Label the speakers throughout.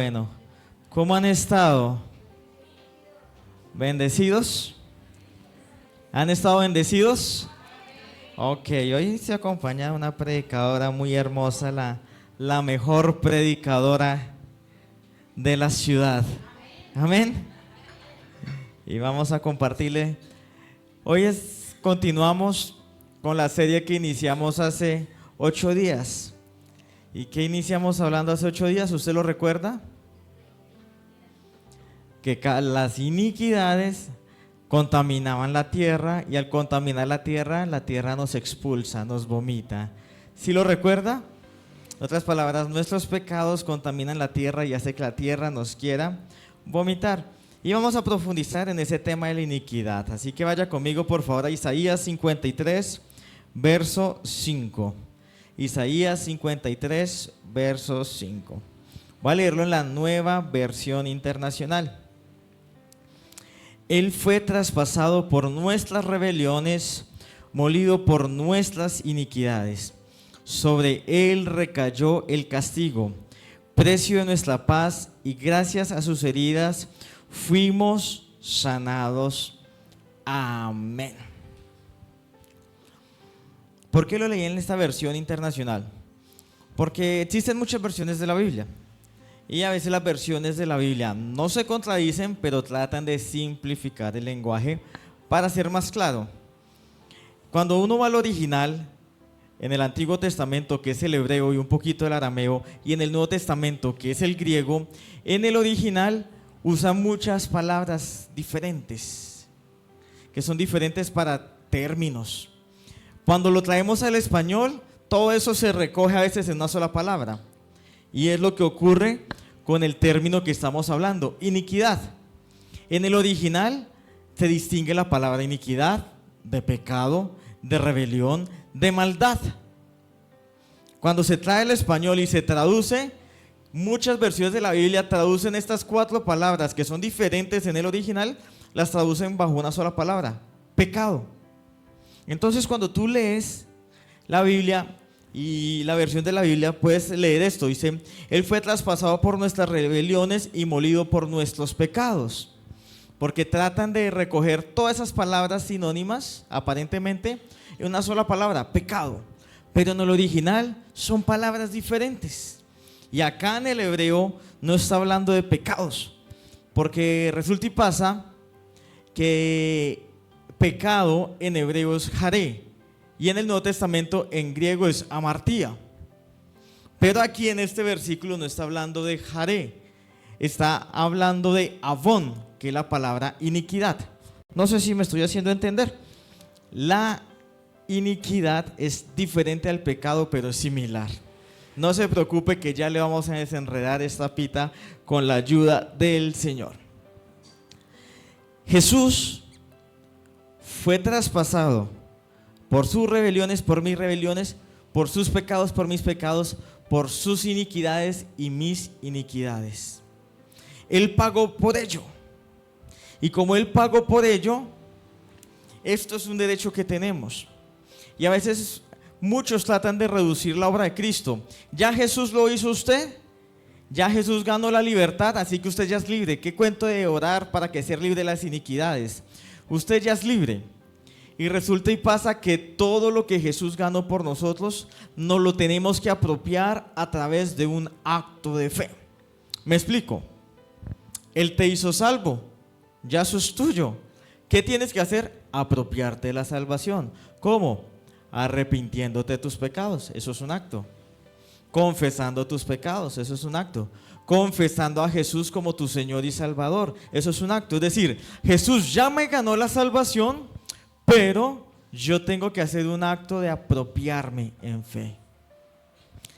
Speaker 1: Bueno, ¿cómo han estado? ¿Bendecidos? ¿Han estado bendecidos? Ok, hoy se acompaña una predicadora muy hermosa, la mejor predicadora de la ciudad. Amén. Y vamos a compartirle. Continuamos con la serie que iniciamos hace 8 días. ¿Y qué iniciamos hablando hace 8 días? ¿Usted lo recuerda? Que las iniquidades contaminaban la tierra, y al contaminar la tierra nos expulsa, nos vomita. ¿Sí lo recuerda? En otras palabras, nuestros pecados contaminan la tierra y hace que la tierra nos quiera vomitar. Y vamos a profundizar en ese tema de la iniquidad. Así que vaya conmigo por favor a Isaías 53, verso 5. Isaías 53, verso 5. Voy a leerlo en la Nueva Versión Internacional. Él fue traspasado por nuestras rebeliones, molido por nuestras iniquidades. Sobre él recayó el castigo, precio de nuestra paz, y gracias a sus heridas fuimos sanados. Amén. ¿Por qué lo leí en esta versión internacional? Porque existen muchas versiones de la Biblia. Y a veces las versiones de la Biblia no se contradicen, pero tratan de simplificar el lenguaje para ser más claro. Cuando uno va al original, en el Antiguo Testamento, que es el hebreo y un poquito el arameo, y en el Nuevo Testamento, que es el griego, en el original usa muchas palabras diferentes, que son diferentes para términos. Cuando lo traemos al español, todo eso se recoge a veces en una sola palabra. Y es lo que ocurre con el término que estamos hablando, iniquidad. En el original se distingue la palabra iniquidad de pecado, de rebelión, de maldad. Cuando se trae el español y se traduce, muchas versiones de la Biblia traducen estas 4 palabras que son diferentes en el original, las traducen bajo una sola palabra: pecado. Entonces cuando tú lees la Biblia y la versión de la Biblia, puedes leer esto, dice: Él fue traspasado por nuestras rebeliones y molido por nuestros pecados. Porque tratan de recoger todas esas palabras sinónimas, aparentemente, en una sola palabra: pecado. Pero en el original son palabras diferentes. Y acá en el hebreo no está hablando de pecados, porque resulta y pasa que pecado en hebreo es jaré, y en el Nuevo Testamento en griego es amartía. Pero aquí en este versículo no está hablando de jaré, está hablando de avón, que es la palabra iniquidad. No sé si me estoy haciendo entender. La iniquidad es diferente al pecado, pero es similar. No se preocupe, que ya le vamos a desenredar esta pita con la ayuda del Señor. Jesús fue traspasado por sus rebeliones, por mis rebeliones, por sus pecados, por mis pecados, por sus iniquidades y mis iniquidades. Él pagó por ello. Y como Él pagó por ello, esto es un derecho que tenemos. Y a veces muchos tratan de reducir la obra de Cristo. Ya Jesús lo hizo usted, ya Jesús ganó la libertad, así que usted ya es libre. ¿Qué cuento de orar para que sea libre de las iniquidades? Usted ya es libre. Y resulta y pasa que todo lo que Jesús ganó por nosotros nos lo tenemos que apropiar a través de un acto de fe. ¿Me explico? Él te hizo salvo, ya eso es tuyo. ¿Qué tienes que hacer? Apropiarte de la salvación. ¿Cómo? Arrepintiéndote de tus pecados, eso es un acto. Confesando tus pecados, eso es un acto. Confesando a Jesús como tu Señor y Salvador, eso es un acto. Es decir, Jesús ya me ganó la salvación, pero yo tengo que hacer un acto de apropiarme en fe.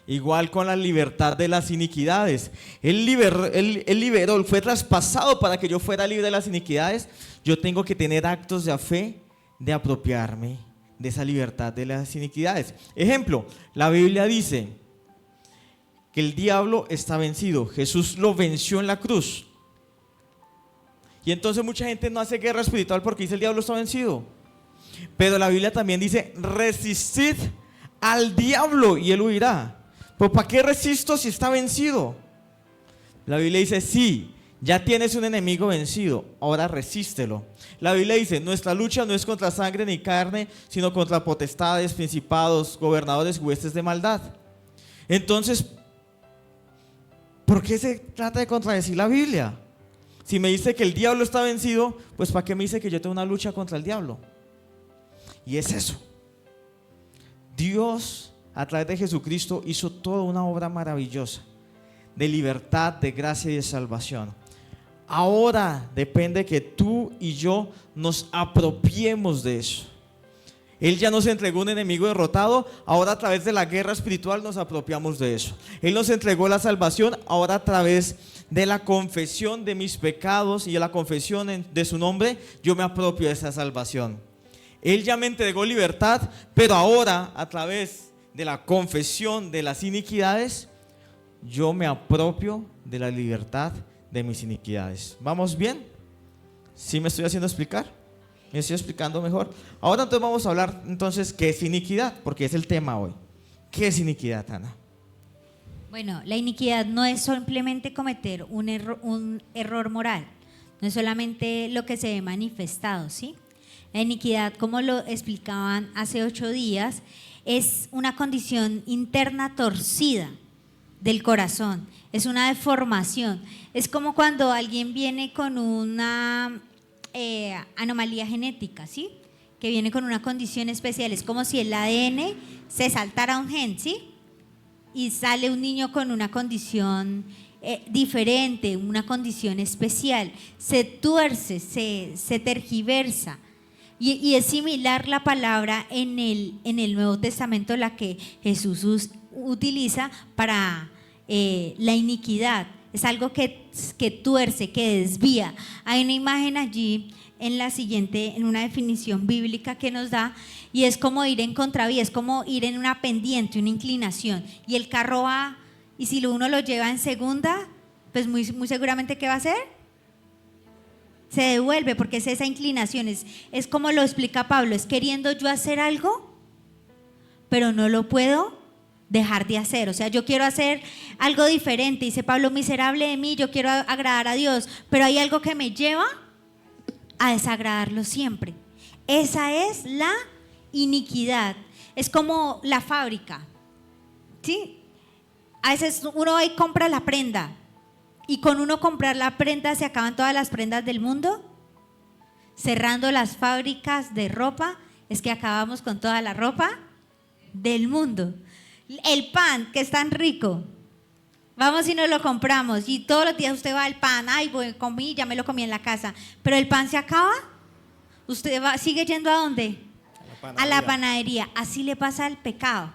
Speaker 1: Igual con la libertad de las iniquidades. Él liberó, él fue traspasado para que yo fuera libre de las iniquidades. Yo tengo que tener actos de fe de apropiarme de esa libertad de las iniquidades. Ejemplo, la Biblia dice que el diablo está vencido. Jesús lo venció en la cruz. Y entonces mucha gente no hace guerra espiritual porque dice el diablo está vencido. Pero la Biblia también dice: resistid al diablo y él huirá. ¿Pero para qué resisto si está vencido? La Biblia dice, sí, ya tienes un enemigo vencido, ahora resístelo. La Biblia dice, nuestra lucha no es contra sangre ni carne, sino contra potestades, principados, gobernadores, huestes de maldad. Entonces, ¿por qué se trata de contradecir la Biblia? Si me dice que el diablo está vencido, pues ¿para qué me dice que yo tengo una lucha contra el diablo? Y es eso. Dios, a través de Jesucristo, hizo toda una obra maravillosa de libertad, de gracia y de salvación. Ahora depende que tú y yo nos apropiemos de eso. Él ya nos entregó un enemigo derrotado, ahora a través de la guerra espiritual nos apropiamos de eso. Él nos entregó la salvación, ahora a través de la confesión de mis pecados y de la confesión de su nombre, yo me apropio de esa salvación. Él ya me entregó libertad, pero ahora a través de la confesión de las iniquidades, yo me apropio de la libertad de mis iniquidades. ¿Vamos bien? ¿Sí me estoy haciendo explicar? ¿Me estoy explicando mejor? Ahora entonces vamos a hablar entonces qué es iniquidad, porque es el tema hoy. ¿Qué es iniquidad, Ana?
Speaker 2: Bueno, la iniquidad no es simplemente cometer un error moral, no es solamente lo que se ve manifestado, ¿sí? La iniquidad, como lo explicaban hace 8 días, es una condición interna torcida del corazón, es una deformación. Es como cuando alguien viene con una anomalía genética, ¿sí? Que viene con una condición especial, es como si el ADN se saltara un gen, ¿sí? Y sale un niño con una condición diferente, una condición especial, se tuerce, se tergiversa. Y es similar la palabra en el Nuevo Testamento, la que Jesús utiliza para la iniquidad. Es algo que tuerce, que desvía. Hay una imagen allí en una definición bíblica que nos da, y es como ir en contravía, es como ir en una pendiente, una inclinación. Y el carro va, y si uno lo lleva en segunda, pues muy seguramente, ¿qué va a hacer? Se devuelve, porque es esa inclinación, es como lo explica Pablo, es queriendo yo hacer algo, pero no lo puedo dejar de hacer. O sea, yo quiero hacer algo diferente, dice Pablo, miserable de mí, yo quiero agradar a Dios, pero hay algo que me lleva a desagradarlo siempre. Esa es la iniquidad. Es como la fábrica, ¿sí? A veces uno va y compra la prenda, y con uno comprar la prenda se acaban todas las prendas del mundo. Cerrando las fábricas de ropa, es que acabamos con toda la ropa del mundo. El pan, que es tan rico, vamos y nos lo compramos, y todos los días usted va al pan, ay, comí, ya me lo comí en la casa, pero el pan se acaba, usted sigue yendo ¿a dónde? A la panadería. Así le pasa al pecado.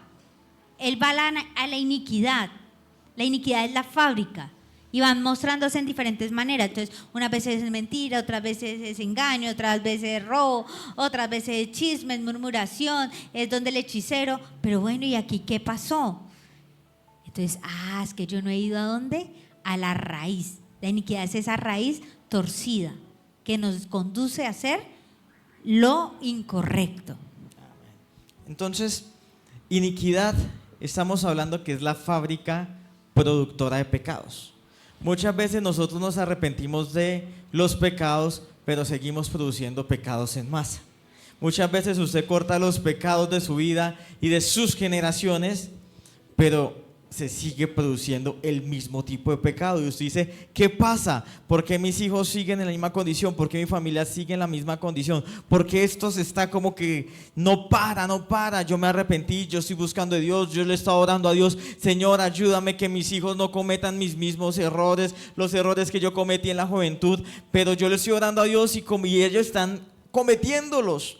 Speaker 2: Él va a la iniquidad. La iniquidad es la fábrica, y van mostrándose en diferentes maneras. Entonces, unas veces es mentira, otras veces es engaño, otras veces es robo, otras veces es chisme, es murmuración, es donde el hechicero. Pero bueno, ¿y aquí qué pasó? Entonces, es que yo no he ido ¿a dónde? A la raíz. La iniquidad es esa raíz torcida que nos conduce a hacer lo incorrecto.
Speaker 1: Entonces, iniquidad, estamos hablando que es la fábrica productora de pecados. Muchas veces nosotros nos arrepentimos de los pecados, pero seguimos produciendo pecados en masa. Muchas veces usted corta los pecados de su vida y de sus generaciones, pero se sigue produciendo el mismo tipo de pecado. Y usted dice, ¿qué pasa? ¿Por qué mis hijos siguen en la misma condición? ¿Por qué mi familia sigue en la misma condición? ¿Por qué esto se está como que no para? Yo me arrepentí, yo estoy buscando a Dios, yo le he estado orando a Dios, Señor, ayúdame que mis hijos no cometan mis mismos errores, los errores que yo cometí en la juventud, pero yo le estoy orando a Dios y ellos están cometiéndolos.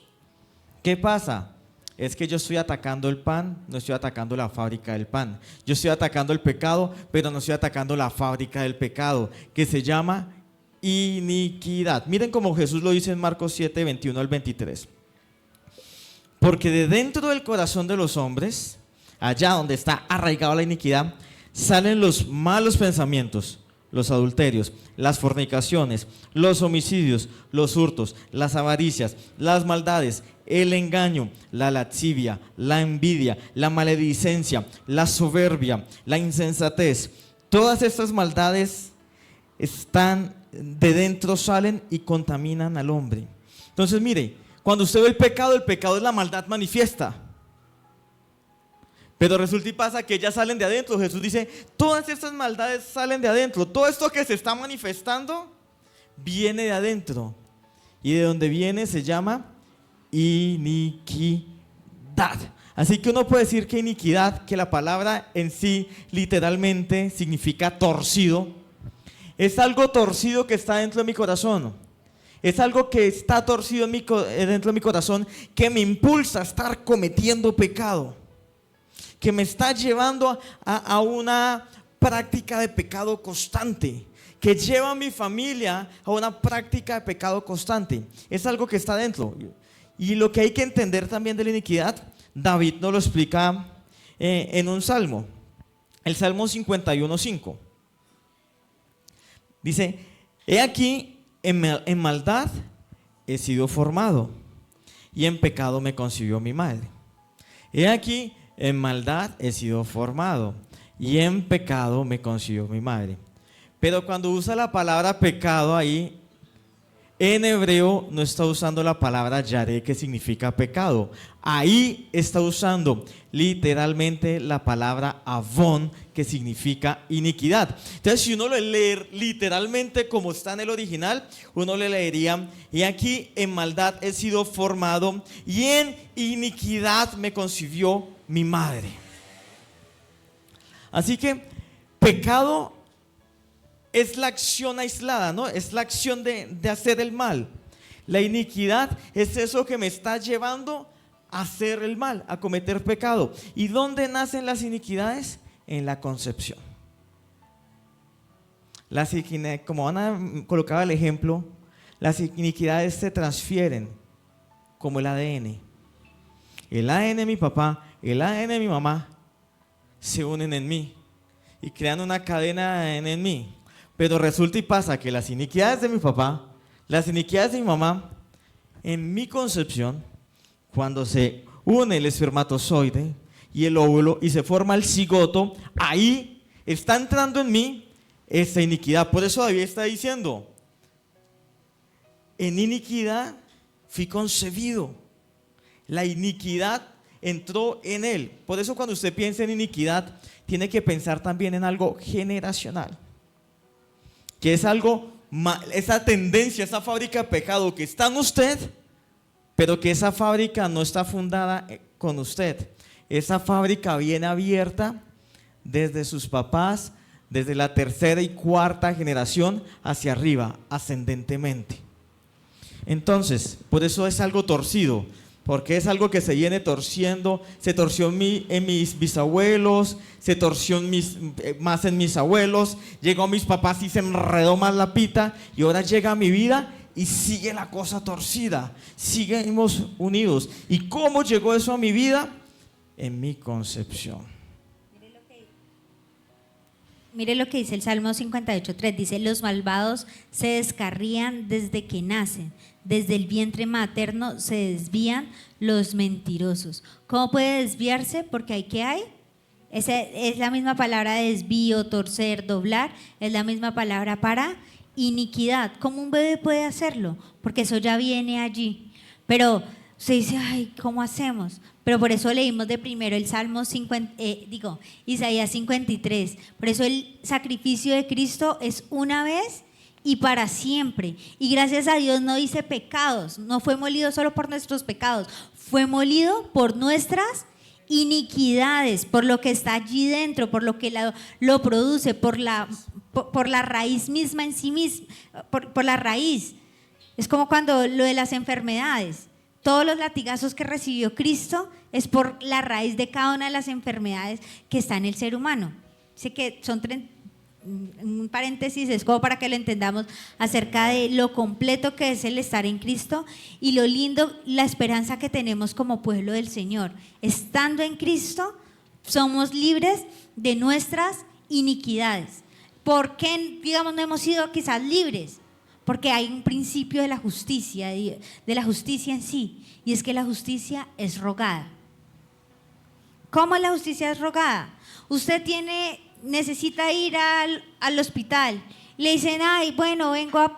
Speaker 1: ¿Qué pasa? Es que yo estoy atacando el pan, no estoy atacando la fábrica del pan. Yo estoy atacando el pecado, pero no estoy atacando la fábrica del pecado, que se llama iniquidad. Miren cómo Jesús lo dice en Marcos 7, 21 al 23. Porque de dentro del corazón de los hombres, allá donde está arraigada la iniquidad, salen los malos pensamientos, los adulterios, las fornicaciones, los homicidios, los hurtos, las avaricias, las maldades, el engaño, la lascivia, la envidia, la maledicencia, la soberbia, la insensatez. Todas estas maldades están de dentro, salen y contaminan al hombre. Entonces mire, cuando usted ve el pecado es la maldad manifiesta. Pero resulta y pasa que ellas salen de adentro. Jesús dice, todas estas maldades salen de adentro. Todo esto que se está manifestando viene de adentro. Y de donde viene se llama iniquidad. Así que uno puede decir que iniquidad, que la palabra en sí literalmente significa torcido, es algo torcido que está dentro de mi corazón. Es algo que está torcido dentro de mi corazón, que me impulsa a estar cometiendo pecado, que me está llevando a una práctica de pecado constante, que lleva a mi familia a una práctica de pecado constante. Es algo que está dentro. Y lo que hay que entender también de la iniquidad, David nos lo explica en un salmo, el Salmo 51:5. Dice, he aquí, en maldad he sido formado, y en pecado me concibió mi madre. He aquí, en maldad he sido formado, y en pecado me concibió mi madre. Pero cuando usa la palabra pecado ahí, en hebreo no está usando la palabra yaré, que significa pecado. Ahí está usando literalmente la palabra avón, que significa iniquidad. Entonces, si uno lo lee literalmente como está en el original, uno le leería, y aquí en maldad he sido formado, y en iniquidad me concibió mi madre. Así que pecado es la acción aislada, ¿no? Es la acción de hacer el mal. La iniquidad es eso que me está llevando a hacer el mal, a cometer pecado. ¿Y dónde nacen las iniquidades? En la concepción. Como Ana colocaba el ejemplo, las iniquidades se transfieren como el ADN. El ADN de mi papá, el ADN de mi mamá se unen en mí y crean una cadena en mí. Pero resulta y pasa que las iniquidades de mi papá, las iniquidades de mi mamá, en mi concepción, cuando se une el espermatozoide y el óvulo y se forma el cigoto, ahí está entrando en mí esa iniquidad. Por eso David está diciendo, en iniquidad fui concebido. La iniquidad entró en él. Por eso cuando usted piensa en iniquidad, tiene que pensar también en algo generacional, que es algo, esa tendencia, esa fábrica de pecado que está en usted, pero que esa fábrica no está fundada con usted. Esa fábrica viene abierta desde sus papás, desde la tercera y cuarta generación hacia arriba, ascendentemente. Entonces, por eso es algo torcido, porque es algo que se viene torciendo. Se torció en mis bisabuelos, se torció más en mis abuelos, llegó a mis papás y se enredó más la pita, y ahora llega a mi vida y sigue la cosa torcida, seguimos unidos. ¿Y cómo llegó eso a mi vida? En mi concepción.
Speaker 2: Mire lo que dice el Salmo 58:3, dice, los malvados se descarrían desde que nacen, desde el vientre materno se desvían los mentirosos. ¿Cómo puede desviarse? Porque ahí ¿qué hay? Es la misma palabra de desvío, torcer, doblar, es la misma palabra para iniquidad. ¿Cómo un bebé puede hacerlo? Porque eso ya viene allí. Pero se dice, ay, ¿cómo hacemos? Pero por eso leímos de primero el Salmo Isaías 53. Por eso el sacrificio de Cristo es una vez y para siempre. Y gracias a Dios no dice pecados, no fue molido solo por nuestros pecados, fue molido por nuestras iniquidades, por lo que está allí dentro, por lo que lo produce, por la raíz misma en sí misma, por la raíz. Es como cuando lo de las enfermedades. Todos los latigazos que recibió Cristo es por la raíz de cada una de las enfermedades que está en el ser humano. Sé que son un paréntesis, es como para que lo entendamos acerca de lo completo que es el estar en Cristo y lo lindo, la esperanza que tenemos como pueblo del Señor. Estando en Cristo, somos libres de nuestras iniquidades. ¿Por qué, digamos, no hemos sido quizás libres? Porque hay un principio de la justicia en sí, y es que la justicia es rogada. ¿Cómo la justicia es rogada? Usted necesita ir al hospital Le dicen, ay, bueno,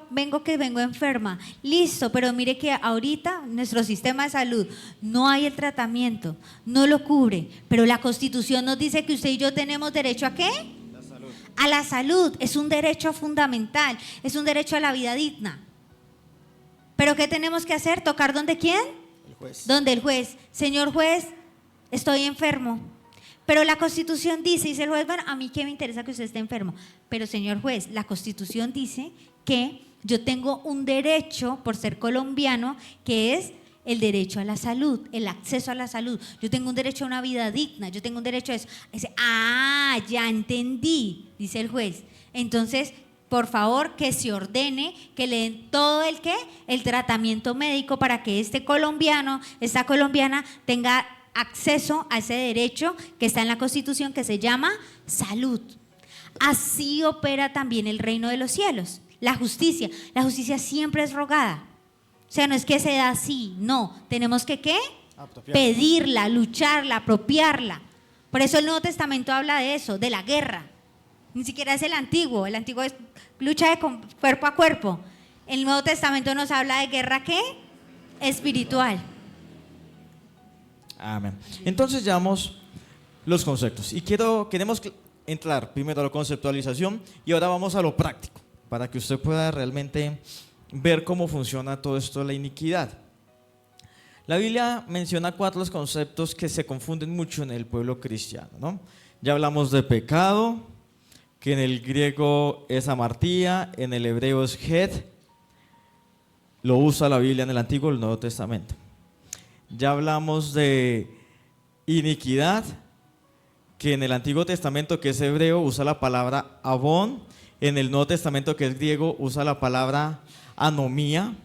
Speaker 2: vengo enferma. Listo, pero mire que ahorita nuestro sistema de salud no hay el tratamiento, no lo cubre, pero la Constitución nos dice que usted y yo tenemos derecho ¿a qué? A la salud. Es un derecho fundamental, es un derecho a la vida digna. ¿Pero qué tenemos que hacer? ¿Tocar donde quién?
Speaker 1: El juez.
Speaker 2: Donde el juez. Señor juez, estoy enfermo. Pero la Constitución dice el juez, bueno, a mí qué me interesa que usted esté enfermo. Pero señor juez, la Constitución dice que yo tengo un derecho por ser colombiano, que es el derecho a la salud, el acceso a la salud. Yo tengo un derecho a una vida digna, yo tengo un derecho a eso. Dice, ya entendí, dice el juez. Entonces, por favor, que se ordene, que le den todo el tratamiento médico para que este colombiano, esta colombiana tenga acceso a ese derecho que está en la Constitución, que se llama salud. Así opera también el reino de los cielos. La justicia siempre es rogada. O sea, no es que se da así, no. Tenemos que ¿qué? Pedirla, lucharla, apropiarla. Por eso el Nuevo Testamento habla de eso, de la guerra. Ni siquiera es el Antiguo es lucha de cuerpo a cuerpo. El Nuevo Testamento nos habla de guerra ¿qué? Espiritual.
Speaker 1: Amén. Entonces llevamos los conceptos y queremos entrar primero a la conceptualización y ahora vamos a lo práctico para que usted pueda realmente ver cómo funciona todo esto de la iniquidad. La Biblia menciona 4 conceptos que se confunden mucho en el pueblo cristiano, ¿no? Ya hablamos de pecado, que en el griego es amartía, en el hebreo es het, lo usa la Biblia en el Antiguo y el Nuevo Testamento. Ya hablamos de iniquidad, que en el Antiguo Testamento, que es hebreo, usa la palabra avón, en el Nuevo Testamento, que es griego, usa la palabra anomía.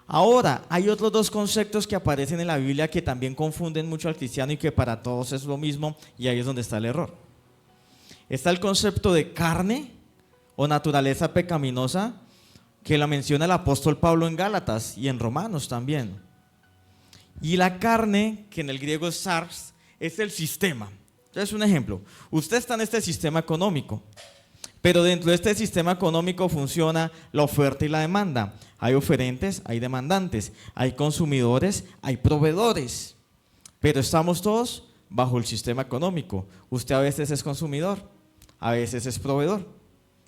Speaker 1: Ahora, hay otros 2 conceptos que aparecen en la Biblia que también confunden mucho al cristiano y que para todos es lo mismo, y ahí es donde está el error. Está el concepto de carne o naturaleza pecaminosa, que la menciona el apóstol Pablo en Gálatas y en Romanos también. Y la carne, que en el griego es sarx, es el sistema. Entonces, un ejemplo, usted está en este sistema económico, pero dentro de este sistema económico funciona la oferta y la demanda. Hay oferentes, hay demandantes, hay consumidores, hay proveedores, pero estamos todos bajo el sistema económico. Usted a veces es consumidor, a veces es proveedor,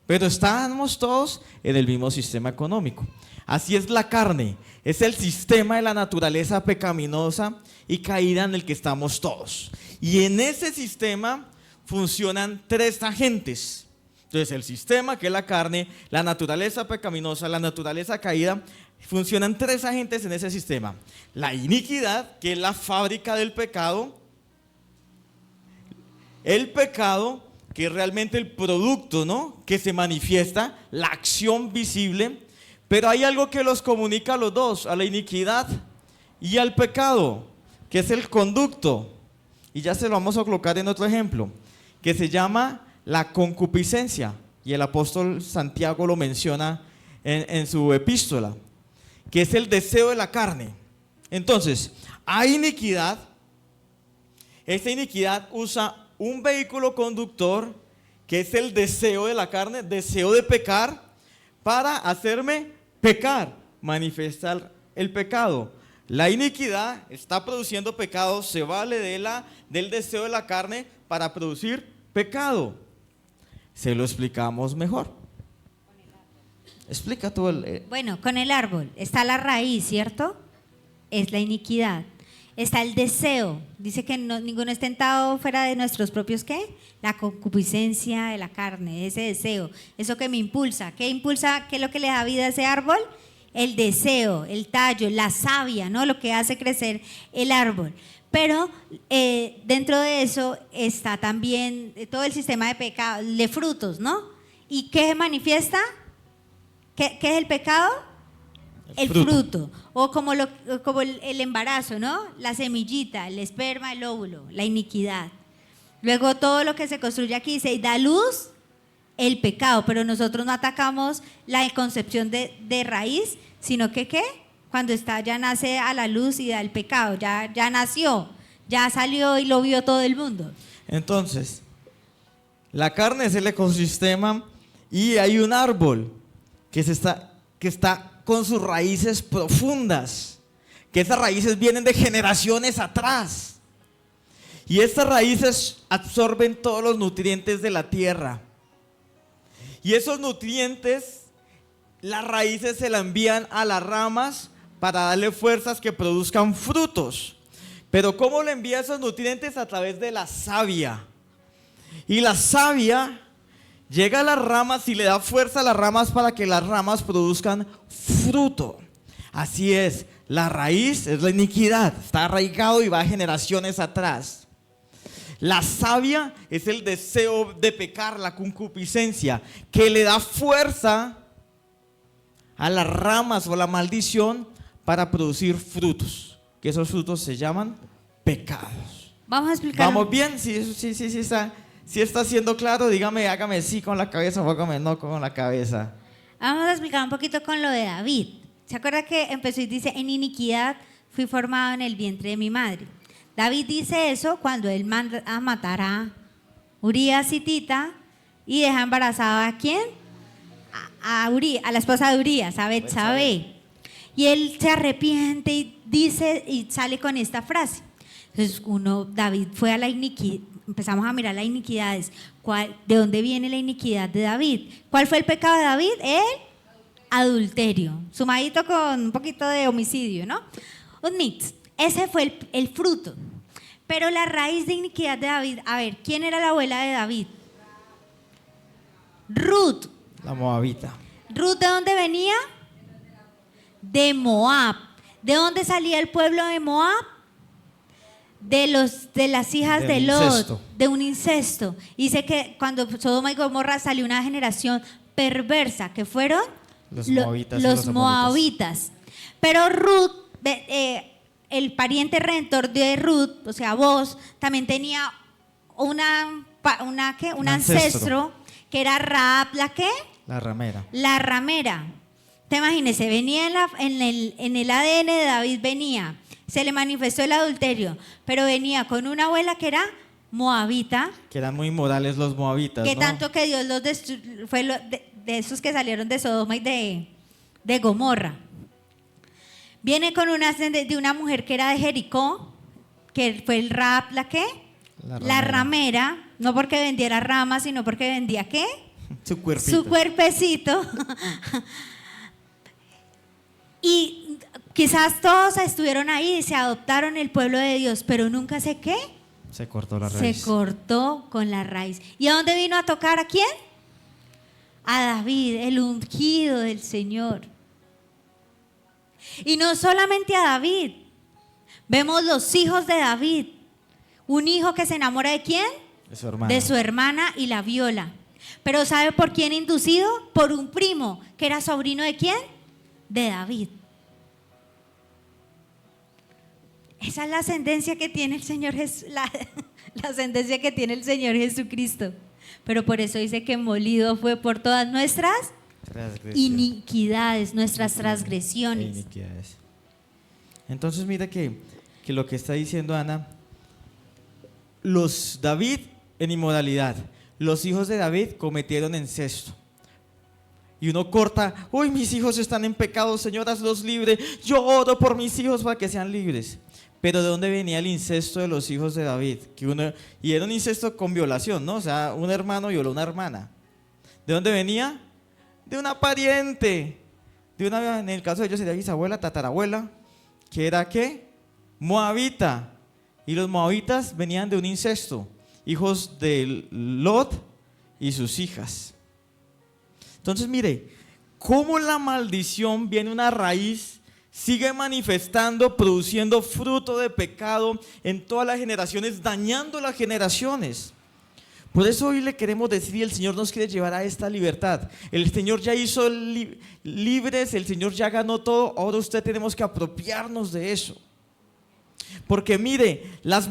Speaker 1: pero estamos todos en el mismo sistema económico. Así es la carne, es el sistema de la naturaleza pecaminosa y caída en el que estamos todos. Y en ese sistema funcionan 3 agentes. Entonces el sistema, que es la carne, la naturaleza pecaminosa, la naturaleza caída, funcionan 3 agentes en ese sistema. La iniquidad, que es la fábrica del pecado. El pecado, que es realmente el producto, ¿no?, que se manifiesta, la acción visible. Pero hay algo que los comunica a los 2, a la iniquidad y al pecado, que es el conducto. Y ya se lo vamos a colocar en otro ejemplo, que se llama la concupiscencia. Y el apóstol Santiago lo menciona en su epístola, que es el deseo de la carne. Entonces, hay iniquidad. Esta iniquidad usa un vehículo conductor, que es el deseo de la carne, deseo de pecar, para hacerme pecar, manifestar el pecado. La iniquidad está produciendo pecado, se vale del deseo de la carne para producir pecado. Se lo explicamos mejor. Explica tú
Speaker 2: Bueno, con el árbol está la raíz, ¿cierto? Es la iniquidad. Está el deseo. Dice que ninguno es tentado fuera de nuestros propios ¿qué? La concupiscencia de la carne, ese deseo, eso que me impulsa. ¿Qué impulsa? ¿Qué es lo que le da vida a ese árbol? El deseo, el tallo, la savia, ¿no? Lo que hace crecer el árbol. Pero dentro de eso está también todo el sistema de pecado, de frutos, ¿no? ¿Y qué se manifiesta? ¿Qué es el pecado? El fruto. O como el embarazo, ¿no? La semillita, el esperma, el óvulo, la iniquidad. Luego todo lo que se construye aquí dice, da luz el pecado, pero nosotros no atacamos la concepción de raíz, sino que ¿qué? Cuando ya nace a la luz y da el pecado, ya nació, ya salió y lo vio todo el mundo.
Speaker 1: Entonces, la carne es el ecosistema Y hay un árbol que está con sus raíces profundas, que esas raíces vienen de generaciones atrás. Y estas raíces absorben todos los nutrientes de la tierra. Y esos nutrientes, las raíces se la envían a las ramas para darle fuerzas que produzcan frutos. Pero ¿cómo le envía esos nutrientes? A través de la savia. Y la savia llega a las ramas y le da fuerza a las ramas para que las ramas produzcan fruto. Así es, la raíz es la iniquidad, está arraigado y va generaciones atrás. La savia es el deseo de pecar, la concupiscencia, que le da fuerza a las ramas o la maldición para producir frutos, que esos frutos se llaman pecados.
Speaker 2: Vamos a explicar.
Speaker 1: ¿Vamos bien? Sí, está siendo claro. Dígame, hágame sí con la cabeza o hágame no con la cabeza.
Speaker 2: Vamos a explicar un poquito con lo de David. ¿Se acuerda que empezó y dice, en iniquidad fui formado en el vientre de mi madre? David dice eso cuando él manda a matar a Urías hitita y deja embarazada ¿a quién? A la esposa de Urías, a Betsabé. Y él se arrepiente y dice y sale con esta frase. Entonces David fue a la iniquidad, empezamos a mirar las iniquidades. ¿De dónde viene la iniquidad de David? ¿Cuál fue el pecado de David? El adulterio, sumadito con un poquito de homicidio, ¿no? Un mix. Ese fue el fruto. Pero la raíz de iniquidad de David, a ver, ¿quién era la abuela de David? Ruth.
Speaker 1: La moabita.
Speaker 2: ¿Ruth de dónde venía? De Moab. ¿De dónde salía el pueblo de Moab? De las hijas de Lot, de un incesto. Dice que cuando Sodoma y Gomorra salió una generación perversa, que fueron los moabitas. Pero Ruth, el pariente redentor de Ruth, o sea, Boaz, también tenía un ancestro que era Rahab, ¿la qué?
Speaker 1: La ramera.
Speaker 2: La ramera. Te imagínese, venía en el ADN de David, se le manifestó el adulterio, pero venía con una abuela que era moabita.
Speaker 1: Que eran muy morales los moabitas,
Speaker 2: que
Speaker 1: ¿no?
Speaker 2: tanto que Dios los destruyó, fue de esos que salieron de Sodoma y de Gomorra. Viene con de una mujer que era de Jericó, que fue el Rahab, ¿la qué? La ramera, no porque vendiera ramas, sino porque vendía ¿qué?
Speaker 1: Su cuerpito.
Speaker 2: Su cuerpecito. Y quizás todos estuvieron ahí y se adoptaron el pueblo de Dios, pero nunca sé qué.
Speaker 1: Se cortó la raíz.
Speaker 2: Se cortó con la raíz. ¿Y a dónde vino a tocar? ¿A quién? A David, el ungido del Señor. Y no solamente a David. Vemos los hijos de David. Un hijo que se enamora ¿de quién?
Speaker 1: De su hermana.
Speaker 2: De su hermana y la viola. Pero ¿sabe por quién inducido? Por un primo que era sobrino ¿de quién? De David. Esa es la ascendencia que tiene el Señor la ascendencia que tiene el Señor Jesucristo. Pero por eso dice que molido fue por todas nuestras iniquidades, nuestras transgresiones.
Speaker 1: Iniquidades. Entonces mira que lo que está diciendo Ana, David en inmoralidad, los hijos de David cometieron incesto. Y uno corta, uy, mis hijos están en pecado, Señor, hazlos libres. Yo oro por mis hijos para que sean libres. Pero ¿de dónde venía el incesto de los hijos de David? Y era un incesto con violación, ¿no? O sea, un hermano violó a una hermana. ¿De dónde venía? De una pariente. En el caso de ellos sería bisabuela, tatarabuela, que era ¿qué? Moabita. Y los moabitas venían de un incesto, hijos de Lot y sus hijas. Entonces mire, cómo la maldición viene una raíz, sigue manifestando, produciendo fruto de pecado en todas las generaciones, dañando las generaciones. Por eso hoy le queremos decir, y el Señor nos quiere llevar a esta libertad. El Señor ya hizo libres, el Señor ya ganó todo, ahora usted tenemos que apropiarnos de eso. Porque mire, las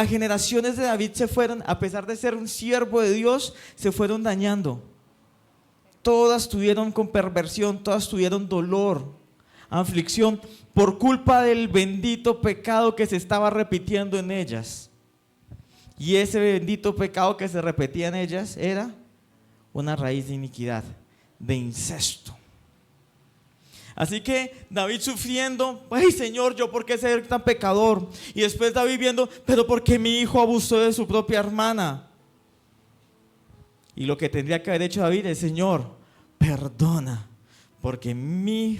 Speaker 1: generaciones de David se fueron, a pesar de ser un siervo de Dios, se fueron dañando. Todas tuvieron con perversión, todas tuvieron dolor, aflicción, por culpa del bendito pecado que se estaba repitiendo en ellas. Y ese bendito pecado que se repetía en ellas era una raíz de iniquidad, de incesto. Así que David sufriendo, ay Señor, ¿yo por qué ser tan pecador? Y después David viendo, pero ¿por qué mi hijo abusó de su propia hermana? Y lo que tendría que haber hecho David es, Señor, perdona, porque mi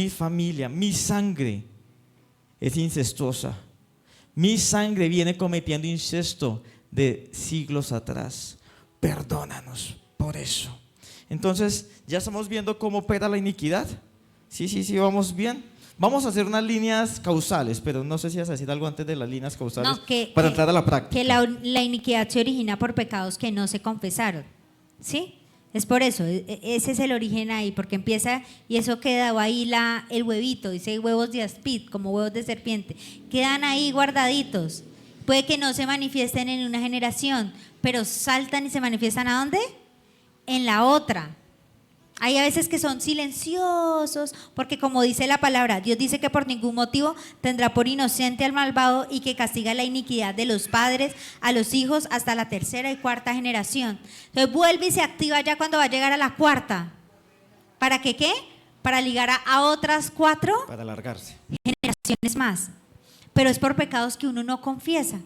Speaker 1: familia, mi sangre es incestuosa. Mi sangre viene cometiendo incesto de siglos atrás. Perdónanos por eso. Entonces, ya estamos viendo cómo opera la iniquidad. Sí, vamos bien. Vamos a hacer unas líneas causales, pero no sé si vas a decir algo antes de las líneas causales para entrar a la práctica.
Speaker 2: Que la iniquidad se origina por pecados que no se confesaron, ¿sí? Es por eso, ese es el origen ahí, porque empieza y eso queda ahí el huevito, dice huevos de aspid, como huevos de serpiente, quedan ahí guardaditos. Puede que no se manifiesten en una generación, pero saltan y se manifiestan ¿a dónde? En la otra. Hay a veces que son silenciosos, porque como dice la palabra, Dios dice que por ningún motivo tendrá por inocente al malvado y que castiga la iniquidad de los padres a los hijos hasta la tercera y cuarta generación. Entonces vuelve y se activa ya cuando va a llegar a la cuarta. ¿Para qué? Para ligar a otras 4
Speaker 1: para alargarse
Speaker 2: generaciones más. Pero es por pecados que uno no confiesa.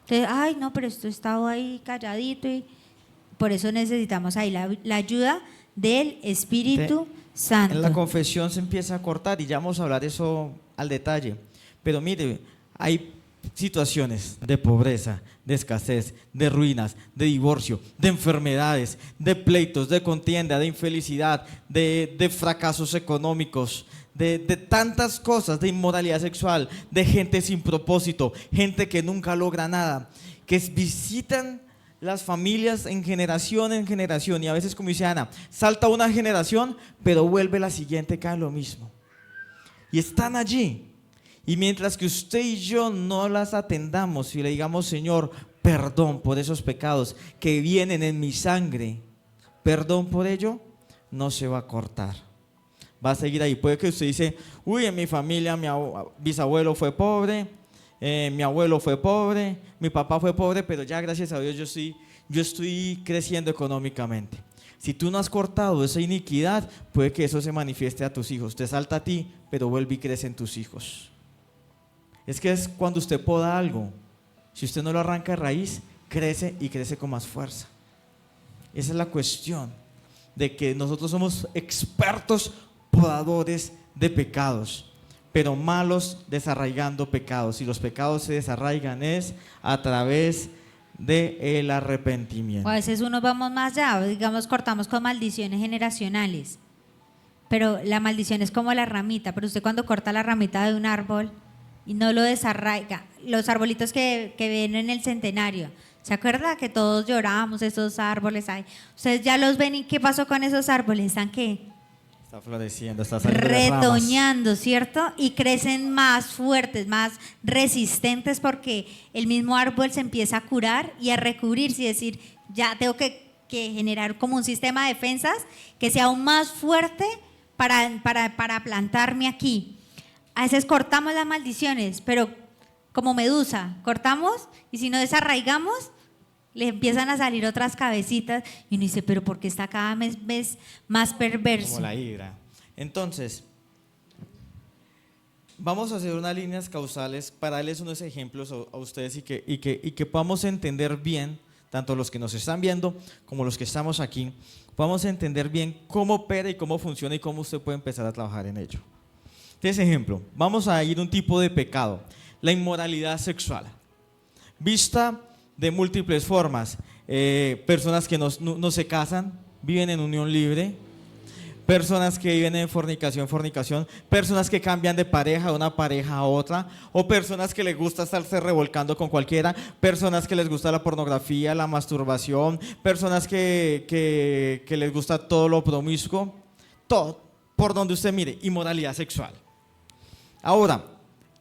Speaker 2: Entonces, ay no, pero esto estaba ahí calladito y por eso necesitamos ahí la ayuda del Espíritu Santo.
Speaker 1: En la confesión se empieza a cortar y ya vamos a hablar de eso al detalle. Pero mire, hay situaciones de pobreza, de escasez, de ruinas, de divorcio, de enfermedades, de pleitos, de contienda, de infelicidad, de fracasos económicos, de tantas cosas, de inmoralidad sexual, de gente sin propósito, gente que nunca logra nada, que visitan las familias en generación y a veces, como dice Ana, salta una generación pero vuelve la siguiente, cae lo mismo y están allí, y mientras que usted y yo no las atendamos y le digamos, Señor, perdón por esos pecados que vienen en mi sangre, perdón por ello, no se va a cortar, va a seguir ahí. Puede que usted dice, uy, en mi familia mi bisabuelo fue pobre, mi abuelo fue pobre, mi papá fue pobre, pero ya gracias a Dios yo estoy creciendo económicamente. Si tú no has cortado esa iniquidad, puede que eso se manifieste a tus hijos. Te salta a ti, pero vuelve y crece en tus hijos. Es que es cuando usted poda algo, si usted no lo arranca de raíz, crece y crece con más fuerza. Esa es la cuestión, de que nosotros somos expertos podadores de pecados, pero malos desarraigando pecados. Y los pecados se desarraigan es a través del arrepentimiento.
Speaker 2: O a veces unos vamos más allá, digamos cortamos con maldiciones generacionales, pero la maldición es como la ramita, pero usted cuando corta la ramita de un árbol y no lo desarraiga, los arbolitos que ven en el centenario, ¿se acuerda que todos llorábamos esos árboles ahí? Ustedes ya los ven y ¿qué pasó con esos árboles? ¿Están qué?
Speaker 1: Está floreciendo, está saliendo las ramas.
Speaker 2: Retoñando, ¿cierto? Y crecen más fuertes, más resistentes porque el mismo árbol se empieza a curar y a recubrirse y decir, ya tengo que generar como un sistema de defensas que sea aún más fuerte para plantarme aquí. A veces cortamos las maldiciones, pero como Medusa, cortamos y si no desarraigamos, le empiezan a salir otras cabecitas y uno dice, pero ¿por qué está cada vez más perverso?
Speaker 1: Como la hidra. Entonces, vamos a hacer unas líneas causales para darles unos ejemplos a ustedes y que podamos entender bien, tanto los que nos están viendo como los que estamos aquí, podamos entender bien cómo opera y cómo funciona y cómo usted puede empezar a trabajar en ello. Entonces, ejemplo, vamos a ir a un tipo de pecado, la inmoralidad sexual, vista de múltiples formas. Personas que no se casan, viven en unión libre, personas que viven en fornicación, personas que cambian de pareja, de una pareja a otra, o personas que les gusta estarse revolcando con cualquiera, personas que les gusta la pornografía, la masturbación, personas que les gusta todo lo promiscuo, todo, por donde usted mire, inmoralidad sexual. Ahora,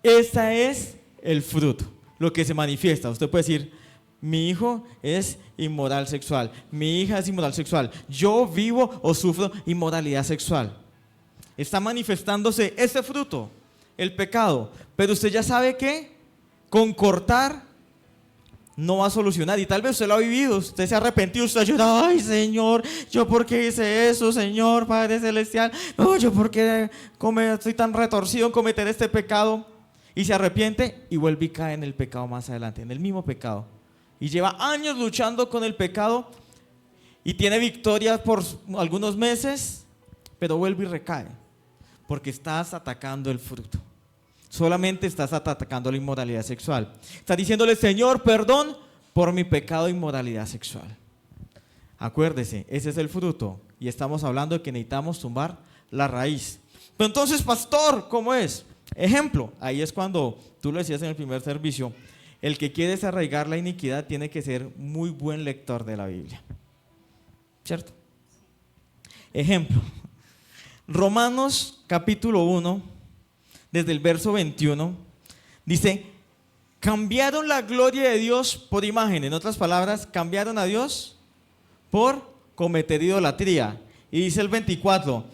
Speaker 1: ese es el fruto, lo que se manifiesta. Usted puede decir, mi hijo es inmoral sexual, mi hija es inmoral sexual, yo vivo o sufro inmoralidad sexual. Está manifestándose ese fruto, el pecado, pero usted ya sabe que con cortar no va a solucionar. Y tal vez usted lo ha vivido, usted se ha arrepentido, usted ha llorado, ay Señor, yo por qué hice eso, Señor, Padre Celestial, no, yo por qué estoy tan retorcido en cometer este pecado. Y se arrepiente y vuelve y cae en el pecado más adelante, en el mismo pecado. Y lleva años luchando con el pecado y tiene victorias por algunos meses, pero vuelve y recae, porque estás atacando el fruto. Solamente estás atacando la inmoralidad sexual. Estás diciéndole, Señor, perdón por mi pecado de inmoralidad sexual. Acuérdese, ese es el fruto. Y estamos hablando de que necesitamos tumbar la raíz. Pero entonces, pastor, ¿cómo es? Ejemplo, ahí es cuando tú lo decías en el primer servicio, el que quiere desarraigar la iniquidad tiene que ser muy buen lector de la Biblia. ¿Cierto? Ejemplo, Romanos capítulo 1, desde el verso 21, dice, cambiaron la gloria de Dios por imagen. En otras palabras, cambiaron a Dios por cometer idolatría. Y dice el 24,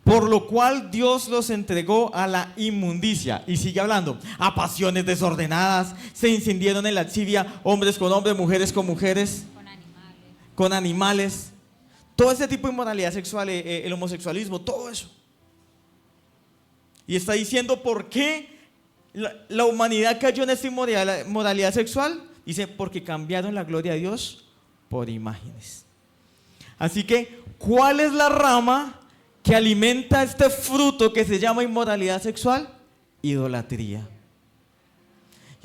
Speaker 1: por lo cual Dios los entregó a la inmundicia. Y sigue hablando, a pasiones desordenadas, se incendieron en lascivia, hombres con hombres, mujeres con mujeres, con animales. Todo ese tipo de inmoralidad sexual, el homosexualismo, todo eso. Y está diciendo por qué la humanidad cayó en esta inmoralidad sexual. Dice, porque cambiaron la gloria de Dios por imágenes. Así que, ¿cuál es la rama que alimenta este fruto que se llama inmoralidad sexual? Idolatría.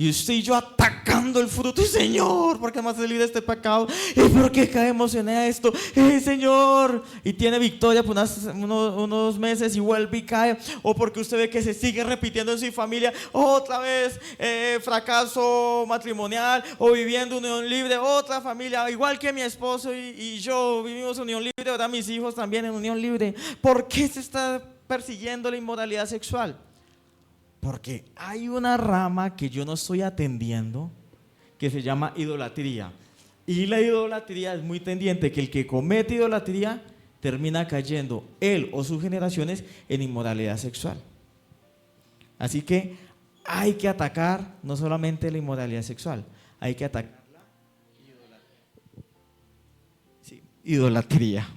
Speaker 1: Y usted y yo atacando el fruto, y Señor, ¿por qué me has salido de este pecado? ¿Y por qué caemos en esto? Señor, y tiene victoria por unos meses y vuelve y cae. O porque usted ve que se sigue repitiendo en su familia, otra vez fracaso matrimonial, o viviendo unión libre, otra familia, igual que mi esposo y yo vivimos unión libre, ahora mis hijos también en unión libre. ¿Por qué se está persiguiendo la inmoralidad sexual? Porque hay una rama que yo no estoy atendiendo que se llama idolatría. Y la idolatría es muy tendiente, que el que comete idolatría termina cayendo, él o sus generaciones, en inmoralidad sexual. Así que hay que atacar no solamente la inmoralidad sexual, hay que atacar la idolatría. Sí, idolatría.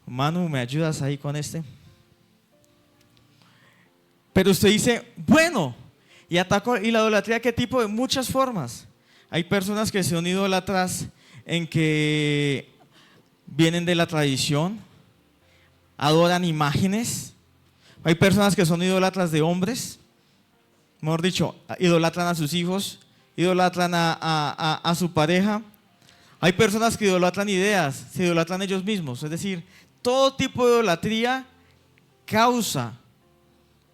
Speaker 1: Manu, ¿me ayudas ahí con este? Pero usted dice, bueno, y ataco, ¿y la idolatría qué tipo? De muchas formas. Hay personas que son idólatras en que vienen de la tradición, adoran imágenes. Hay personas que son idólatras de hombres, mejor dicho, idolatran a sus hijos, idolatran a su pareja. Hay personas que idolatran ideas, se idolatran ellos mismos. Es decir, todo tipo de idolatría causa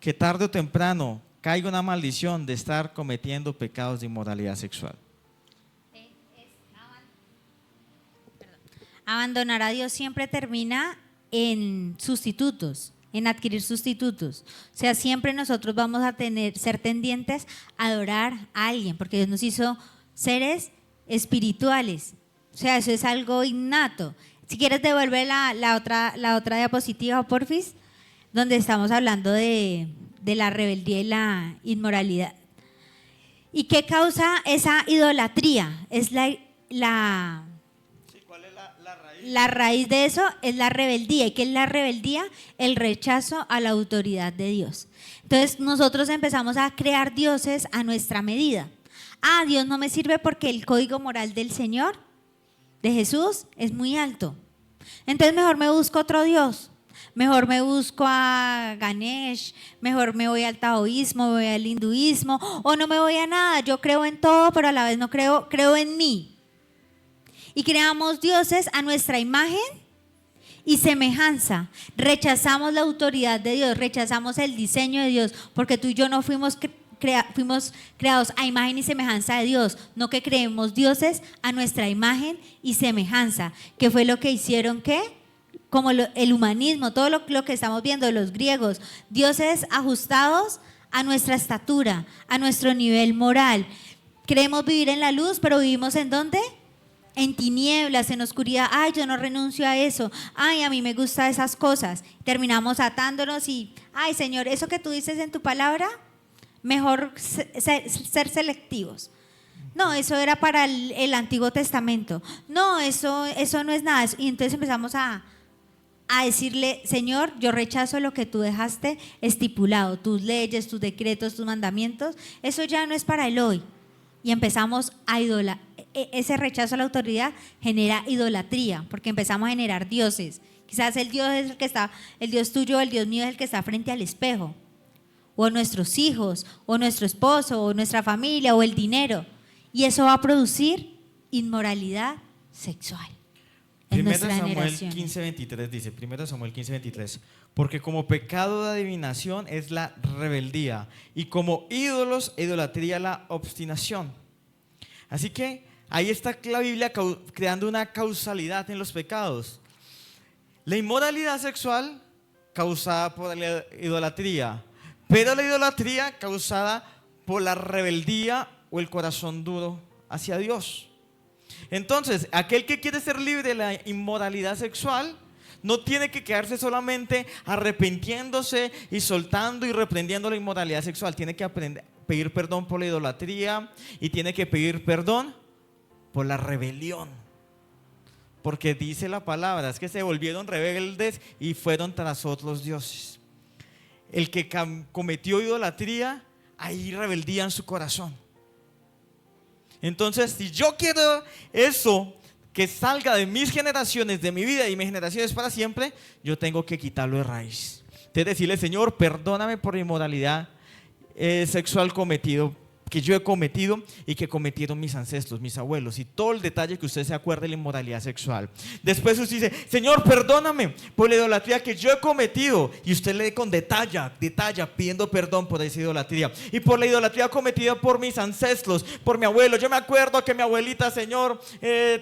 Speaker 1: que tarde o temprano caiga una maldición de estar cometiendo pecados de inmoralidad sexual.
Speaker 2: Abandonar a Dios siempre termina en sustitutos, en adquirir sustitutos. O sea, siempre nosotros vamos a ser tendientes a adorar a alguien, porque Dios nos hizo seres espirituales. O sea, eso es algo innato. Si quieres devuelve la otra diapositiva, porfis, donde estamos hablando de la rebeldía y la inmoralidad. ¿Y qué causa esa idolatría? Es ¿cuál es la raíz? La raíz de eso es la rebeldía. ¿Y qué es la rebeldía? El rechazo a la autoridad de Dios. Entonces nosotros empezamos a crear dioses a nuestra medida. Dios no me sirve porque el código moral del Señor, de Jesús, es muy alto. Entonces mejor me busco otro Dios. Mejor me busco a Ganesh, mejor me voy al taoísmo, me voy al hinduismo, o no me voy a nada. Yo creo en todo, pero a la vez no creo en mí. Y creamos dioses a nuestra imagen y semejanza. Rechazamos la autoridad de Dios, rechazamos el diseño de Dios, porque tú y yo no fuimos creados a imagen y semejanza de Dios, no que creemos dioses a nuestra imagen y semejanza, que fue lo que hicieron ¿qué? Como el humanismo, todo lo que estamos viendo de los griegos, dioses ajustados a nuestra estatura, a nuestro nivel moral. Queremos vivir en la luz, pero vivimos ¿en dónde? En tinieblas, en oscuridad. Yo no renuncio a eso. A mí me gustan esas cosas. Terminamos atándonos y, Señor, eso que tú dices en tu palabra, mejor ser selectivos. No, eso era para el Antiguo Testamento. No, eso no es nada. Y entonces empezamos a decirle, Señor, yo rechazo lo que tú dejaste estipulado, tus leyes, tus decretos, tus mandamientos, eso ya no es para el hoy. Y empezamos a ese rechazo a la autoridad genera idolatría, porque empezamos a generar dioses. Quizás el Dios es el que está, el Dios tuyo, el Dios mío es el que está frente al espejo, o nuestros hijos, o nuestro esposo, o nuestra familia, o el dinero. Y eso va a producir inmoralidad sexual.
Speaker 1: Primero Samuel 15:23 dice, primero Samuel 15:23, porque como pecado de adivinación es la rebeldía y como ídolos, idolatría, la obstinación. Así que ahí está la Biblia creando una causalidad en los pecados. La inmoralidad sexual causada por la idolatría, pero la idolatría causada por la rebeldía o el corazón duro hacia Dios. Entonces, aquel que quiere ser libre de la inmoralidad sexual no tiene que quedarse solamente arrepintiéndose y soltando y reprendiendo la inmoralidad sexual. Tiene que pedir perdón por la idolatría y tiene que pedir perdón por la rebelión. Porque dice la palabra, es que se volvieron rebeldes y fueron tras otros dioses. El que cometió idolatría, hay rebeldía en su corazón. Entonces, si yo quiero eso que salga de mis generaciones, de mi vida y mis generaciones para siempre, yo tengo que quitarlo de raíz. Entonces decirle, Señor, perdóname por la inmoralidad sexual que yo he cometido y que cometieron mis ancestros, mis abuelos, y todo el detalle que usted se acuerde de la inmoralidad sexual. Después usted dice, Señor, perdóname por la idolatría que yo he cometido, y usted le con detalla, pidiendo perdón por esa idolatría y por la idolatría cometida por mis ancestros, por mi abuelo. Yo me acuerdo que mi abuelita, Señor,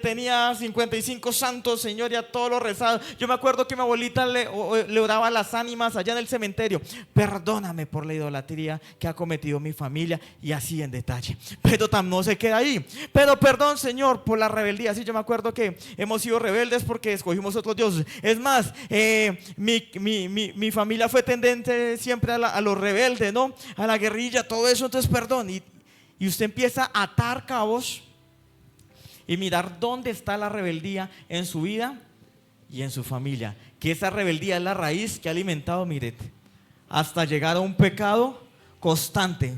Speaker 1: tenía 55 santos, Señor, y a todos los rezados. Yo me acuerdo que mi abuelita le oraba a las ánimas allá en el cementerio. Perdóname por la idolatría que ha cometido mi familia, y así en detalle. Pero no se queda ahí. Pero perdón, Señor, por la rebeldía. Sí, yo me acuerdo que hemos sido rebeldes porque escogimos otros dioses. Es más, mi familia fue tendente siempre a lo rebelde, ¿no? A la guerrilla, todo eso. Entonces, perdón. Y usted empieza a atar cabos y mirar dónde está la rebeldía en su vida y en su familia. Que esa rebeldía es la raíz que ha alimentado, mire, hasta llegar a un pecado constante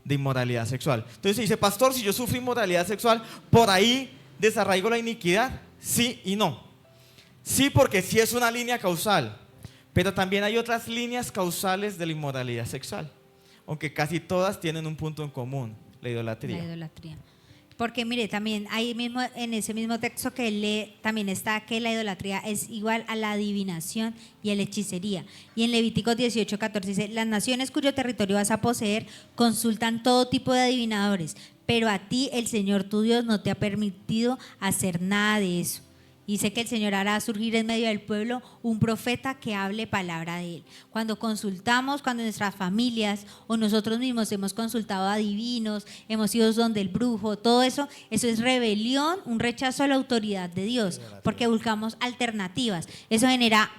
Speaker 1: de inmoralidad sexual. Entonces dice, pastor, si yo sufro inmoralidad sexual, ¿por ahí desarraigo la iniquidad? Sí y no. Sí, porque sí es una línea causal, pero también hay otras líneas causales de la inmoralidad sexual, aunque casi todas tienen un punto en común, la idolatría.
Speaker 2: La idolatría. Porque mire, también ahí mismo, en ese mismo texto que él lee, también está que la idolatría es igual a la adivinación y a la hechicería. Y en Levíticos 18:14 dice, las naciones cuyo territorio vas a poseer consultan todo tipo de adivinadores, pero a ti el Señor tu Dios no te ha permitido hacer nada de eso. Dice que el Señor hará surgir en medio del pueblo un profeta que hable palabra de Él. Cuando consultamos, cuando nuestras familias o nosotros mismos hemos consultado a adivinos, hemos ido donde el brujo, todo eso, eso es rebelión, un rechazo a la autoridad de Dios, porque buscamos alternativas. Eso genera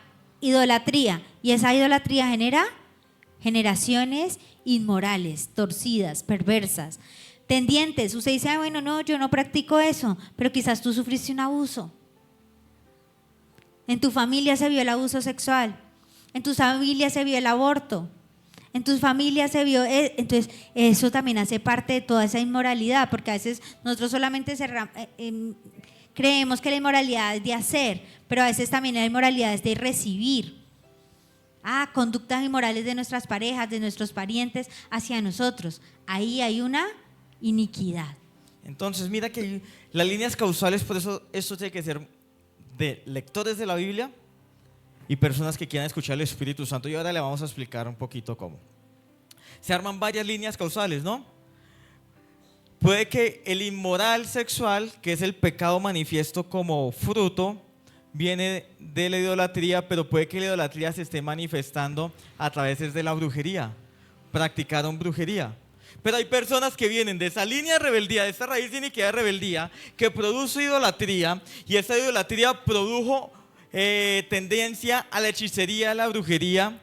Speaker 2: idolatría, y esa idolatría genera generaciones inmorales, torcidas, perversas, tendientes. Usted dice, bueno, no, yo no practico eso, pero quizás tú sufriste un abuso. En tu familia se vio el abuso sexual, en tu familia se vio el aborto, en tu familia se vio, entonces eso también hace parte de toda esa inmoralidad, porque a veces nosotros solamente creemos que la inmoralidad es de hacer, pero a veces también la inmoralidad es de recibir. Conductas inmorales de nuestras parejas, de nuestros parientes hacia nosotros. Ahí hay una iniquidad.
Speaker 1: Entonces mira que las líneas causales, por eso esto tiene que ser de lectores de la Biblia y personas que quieran escuchar el Espíritu Santo. Y ahora le vamos a explicar un poquito cómo. Se arman varias líneas causales, ¿no? Puede que el inmoral sexual, que es el pecado manifiesto como fruto, viene de la idolatría, pero puede que la idolatría se esté manifestando a través de la brujería. Practicaron brujería. Pero hay personas que vienen de esa línea de rebeldía, de esa raíz de iniquidad de rebeldía, que produce idolatría, y esa idolatría produjo tendencia a la hechicería, a la brujería,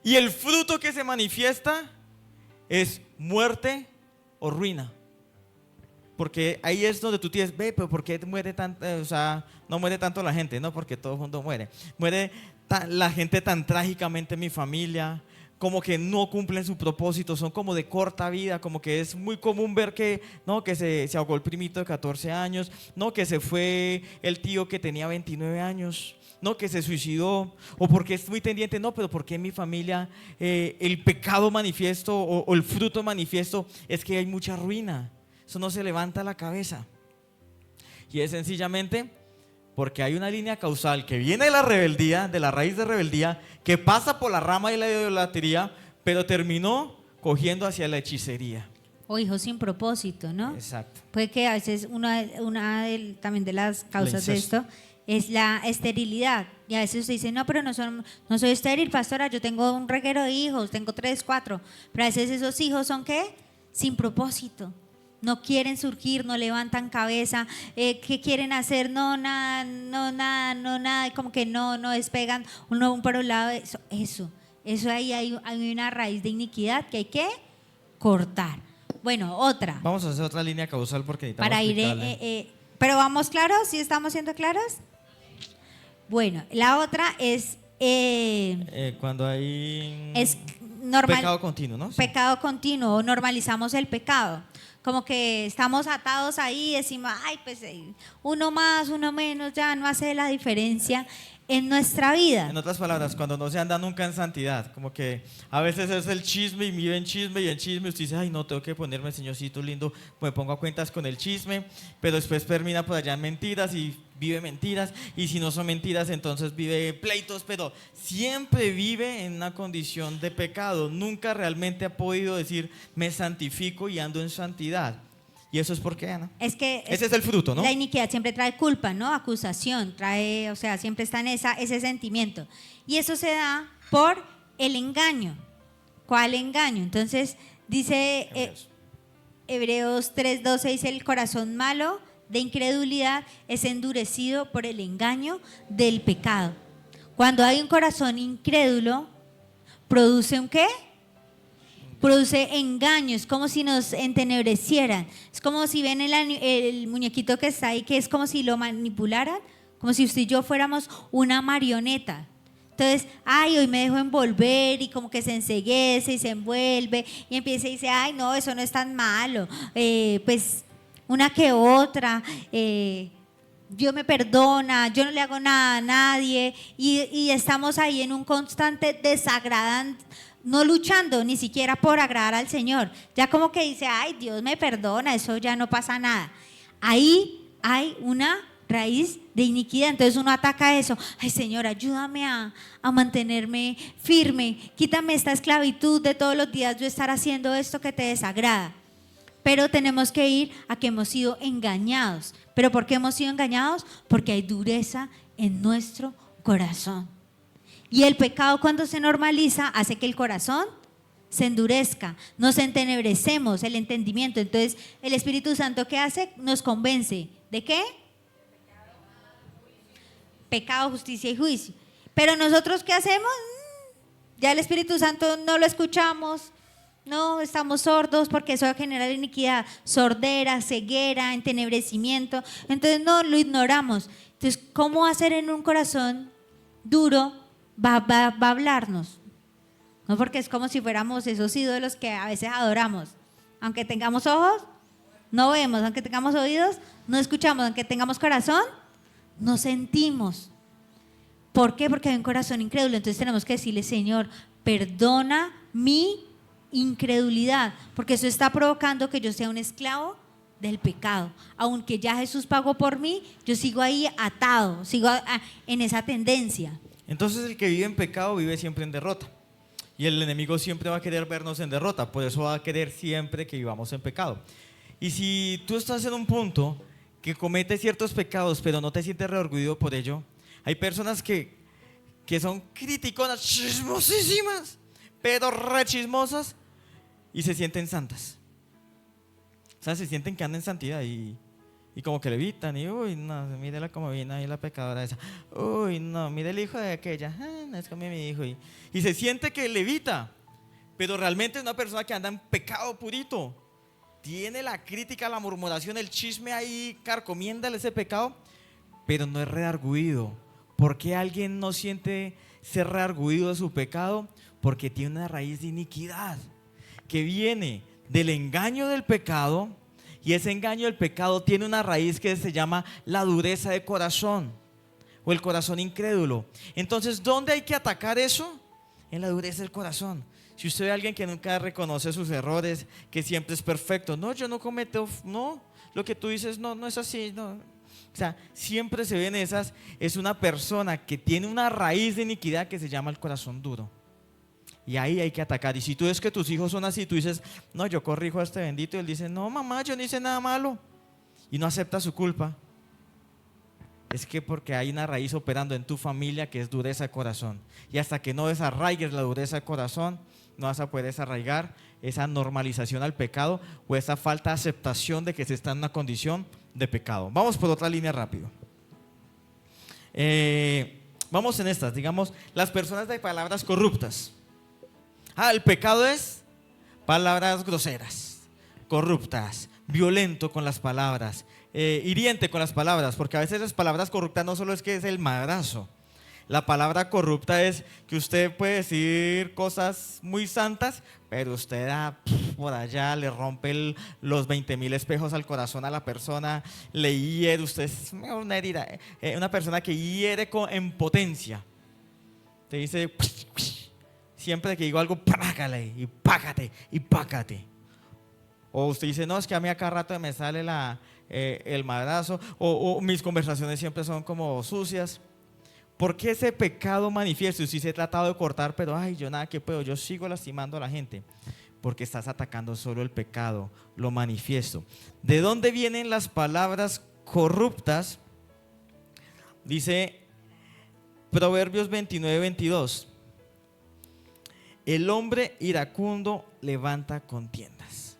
Speaker 1: y el fruto que se manifiesta es muerte o ruina. Porque ahí es donde tú tienes, ve, pero ¿por qué muere tanto? O sea, no muere tanto la gente, no, porque todo el mundo muere. Muere la gente tan trágicamente en mi familia, como que no cumplen su propósito, son como de corta vida, como que es muy común ver que, no, que se ahogó el primito de 14 años, no, que se fue el tío que tenía 29 años, no, que se suicidó, o porque es muy tendiente, no, pero porque en mi familia el pecado manifiesto o el fruto manifiesto es que hay mucha ruina, eso no se levanta la cabeza. Y es sencillamente porque hay una línea causal que viene de la rebeldía, de la raíz de rebeldía, que pasa por la rama de la idolatría, pero terminó cogiendo hacia la hechicería.
Speaker 2: O hijos sin propósito, ¿no?
Speaker 1: Exacto.
Speaker 2: Puede que a veces también de las causas de esto es la esterilidad. Y a veces usted dice, no, pero no soy estéril, pastora, yo tengo un reguero de hijos, tengo 3, 4. Pero a veces esos hijos son ¿qué? Sin propósito. No quieren surgir, no levantan cabeza. ¿Qué quieren hacer? No, nada, no, nada, no, nada. Como que no despegan uno por un lado. Eso ahí hay una raíz de iniquidad que hay que cortar. Bueno, otra.
Speaker 1: Vamos a hacer otra línea causal porque necesitamos
Speaker 2: Para ir, pero vamos claros, ¿sí estamos siendo claros? Bueno, la otra es
Speaker 1: cuando hay
Speaker 2: pecado
Speaker 1: continuo, ¿no? Sí.
Speaker 2: Pecado continuo, normalizamos el pecado. Como que estamos atados ahí y decimos, ay, pues uno más, uno menos, ya no hace la diferencia en nuestra vida.
Speaker 1: En otras palabras, cuando no se anda nunca en santidad, como que a veces es el chisme y vive en chisme y en chisme usted dice, ay no, tengo que ponerme señorcito lindo, me pongo a cuentas con el chisme, pero después termina por allá en mentiras y vive mentiras, y si no son mentiras entonces vive pleitos, pero siempre vive en una condición de pecado, nunca realmente ha podido decir me santifico y ando en santidad. ¿Y eso es por qué, Ana?
Speaker 2: Ese
Speaker 1: es el fruto, ¿no?
Speaker 2: La iniquidad siempre trae culpa, ¿no? Acusación, o sea, siempre está en ese sentimiento. Y eso se da por el engaño. ¿Cuál engaño? Entonces, dice Hebreos 3:12, dice, el corazón malo de incredulidad es endurecido por el engaño del pecado. Cuando hay un corazón incrédulo, ¿produce un qué? Produce engaño, es como si nos entenebrecieran, es como si ven el muñequito que está ahí, que es como si lo manipularan, como si usted y yo fuéramos una marioneta. Entonces, ay, hoy me dejo envolver y como que se enceguece y se envuelve y empieza y dice, ay, no, eso no es tan malo, pues una que otra, Dios me perdona, yo no le hago nada a nadie y estamos ahí en un constante desagradante, no luchando ni siquiera por agradar al Señor. Ya como que dice, ay, Dios me perdona, eso ya no pasa nada. Ahí hay una raíz de iniquidad. Entonces uno ataca eso. Ay, Señor, ayúdame a mantenerme firme. Quítame esta esclavitud de todos los días yo estar haciendo esto que te desagrada. Pero tenemos que ir a que hemos sido engañados. ¿Pero por qué hemos sido engañados? Porque hay dureza en nuestro corazón. Y el pecado, cuando se normaliza, hace que el corazón se endurezca, nos entenebrecemos el entendimiento. Entonces el Espíritu Santo, ¿qué hace? Nos convence. ¿De qué? Pecado, justicia y juicio. Pero nosotros, ¿qué hacemos? Ya el Espíritu Santo no lo escuchamos, no, estamos sordos porque eso va a generar iniquidad, sordera, ceguera, entenebrecimiento. Entonces no, lo ignoramos. Entonces, ¿cómo hacer en un corazón duro? Va a hablarnos, no, porque es como si fuéramos esos ídolos que a veces adoramos. Aunque tengamos ojos, no vemos. Aunque tengamos oídos, no escuchamos. Aunque tengamos corazón, no sentimos. ¿Por qué? Porque hay un corazón incrédulo. Entonces tenemos que decirle, Señor, perdona mi incredulidad, porque eso está provocando que yo sea un esclavo del pecado. Aunque ya Jesús pagó por mí, yo sigo ahí atado, sigo en esa tendencia.
Speaker 1: Entonces el que vive en pecado vive siempre en derrota. Y el enemigo siempre va a querer vernos en derrota. Por eso va a querer siempre que vivamos en pecado. Y si tú estás en un punto que cometes ciertos pecados, pero no te sientes reorgullido por ello, hay personas que son criticonas, chismosísimas, pero rechismosas, y se sienten santas. O sea, se sienten que andan en santidad y como que levitan, y uy, no, mírela como viene ahí la pecadora esa. Uy, no, mire el hijo de aquella, no es como mi hijo. Y se siente que levita, pero realmente es una persona que anda en pecado purito. tiene la crítica, la murmuración, el chisme ahí carcomiéndale ese pecado, pero no es redarguido. ¿Por qué alguien no siente ser redarguido de su pecado? Porque tiene una raíz de iniquidad que viene del engaño del pecado, y ese engaño del pecado tiene una raíz que se llama la dureza de corazón o el corazón incrédulo. Entonces, ¿dónde hay que atacar eso? En la dureza del corazón. Si usted ve a alguien que nunca reconoce sus errores, que siempre es perfecto, no, yo no cometo, no, lo que tú dices no es así, no. O sea, siempre se ven esas, es una persona que tiene una raíz de iniquidad que se llama el corazón duro. Y ahí hay que atacar. Y si tú ves que tus hijos son así, tú dices, no, yo corrijo a este bendito, y él dice, no, mamá, yo no hice nada malo, y no acepta su culpa, es que porque hay una raíz operando en tu familia que es dureza de corazón. Y hasta que no desarraigues la dureza de corazón, no vas a poder desarraigar esa normalización al pecado o esa falta de aceptación de que se está en una condición de pecado. Vamos por otra línea rápido. Vamos en estas, digamos, las personas de palabras corruptas. El pecado es palabras groseras, corruptas, violento con las palabras, hiriente con las palabras, porque a veces las palabras corruptas no solo es que es el madrazo. La palabra corrupta es que usted puede decir cosas muy santas, pero usted por allá le rompe los 20,000 espejos al corazón a la persona, le hiere, usted es una herida, una persona que hiere en potencia. Te dice, siempre que digo algo, págale y págate y págate. O usted dice, no, es que a mí a cada rato me sale el madrazo, o mis conversaciones siempre son como sucias. ¿Por qué ese pecado manifiesto? Si se ha tratado de cortar, pero ay, yo nada que puedo, yo sigo lastimando a la gente. Porque estás atacando solo el pecado, lo manifiesto. ¿De dónde vienen las palabras corruptas? Dice Proverbios 29:22. El hombre iracundo levanta contiendas.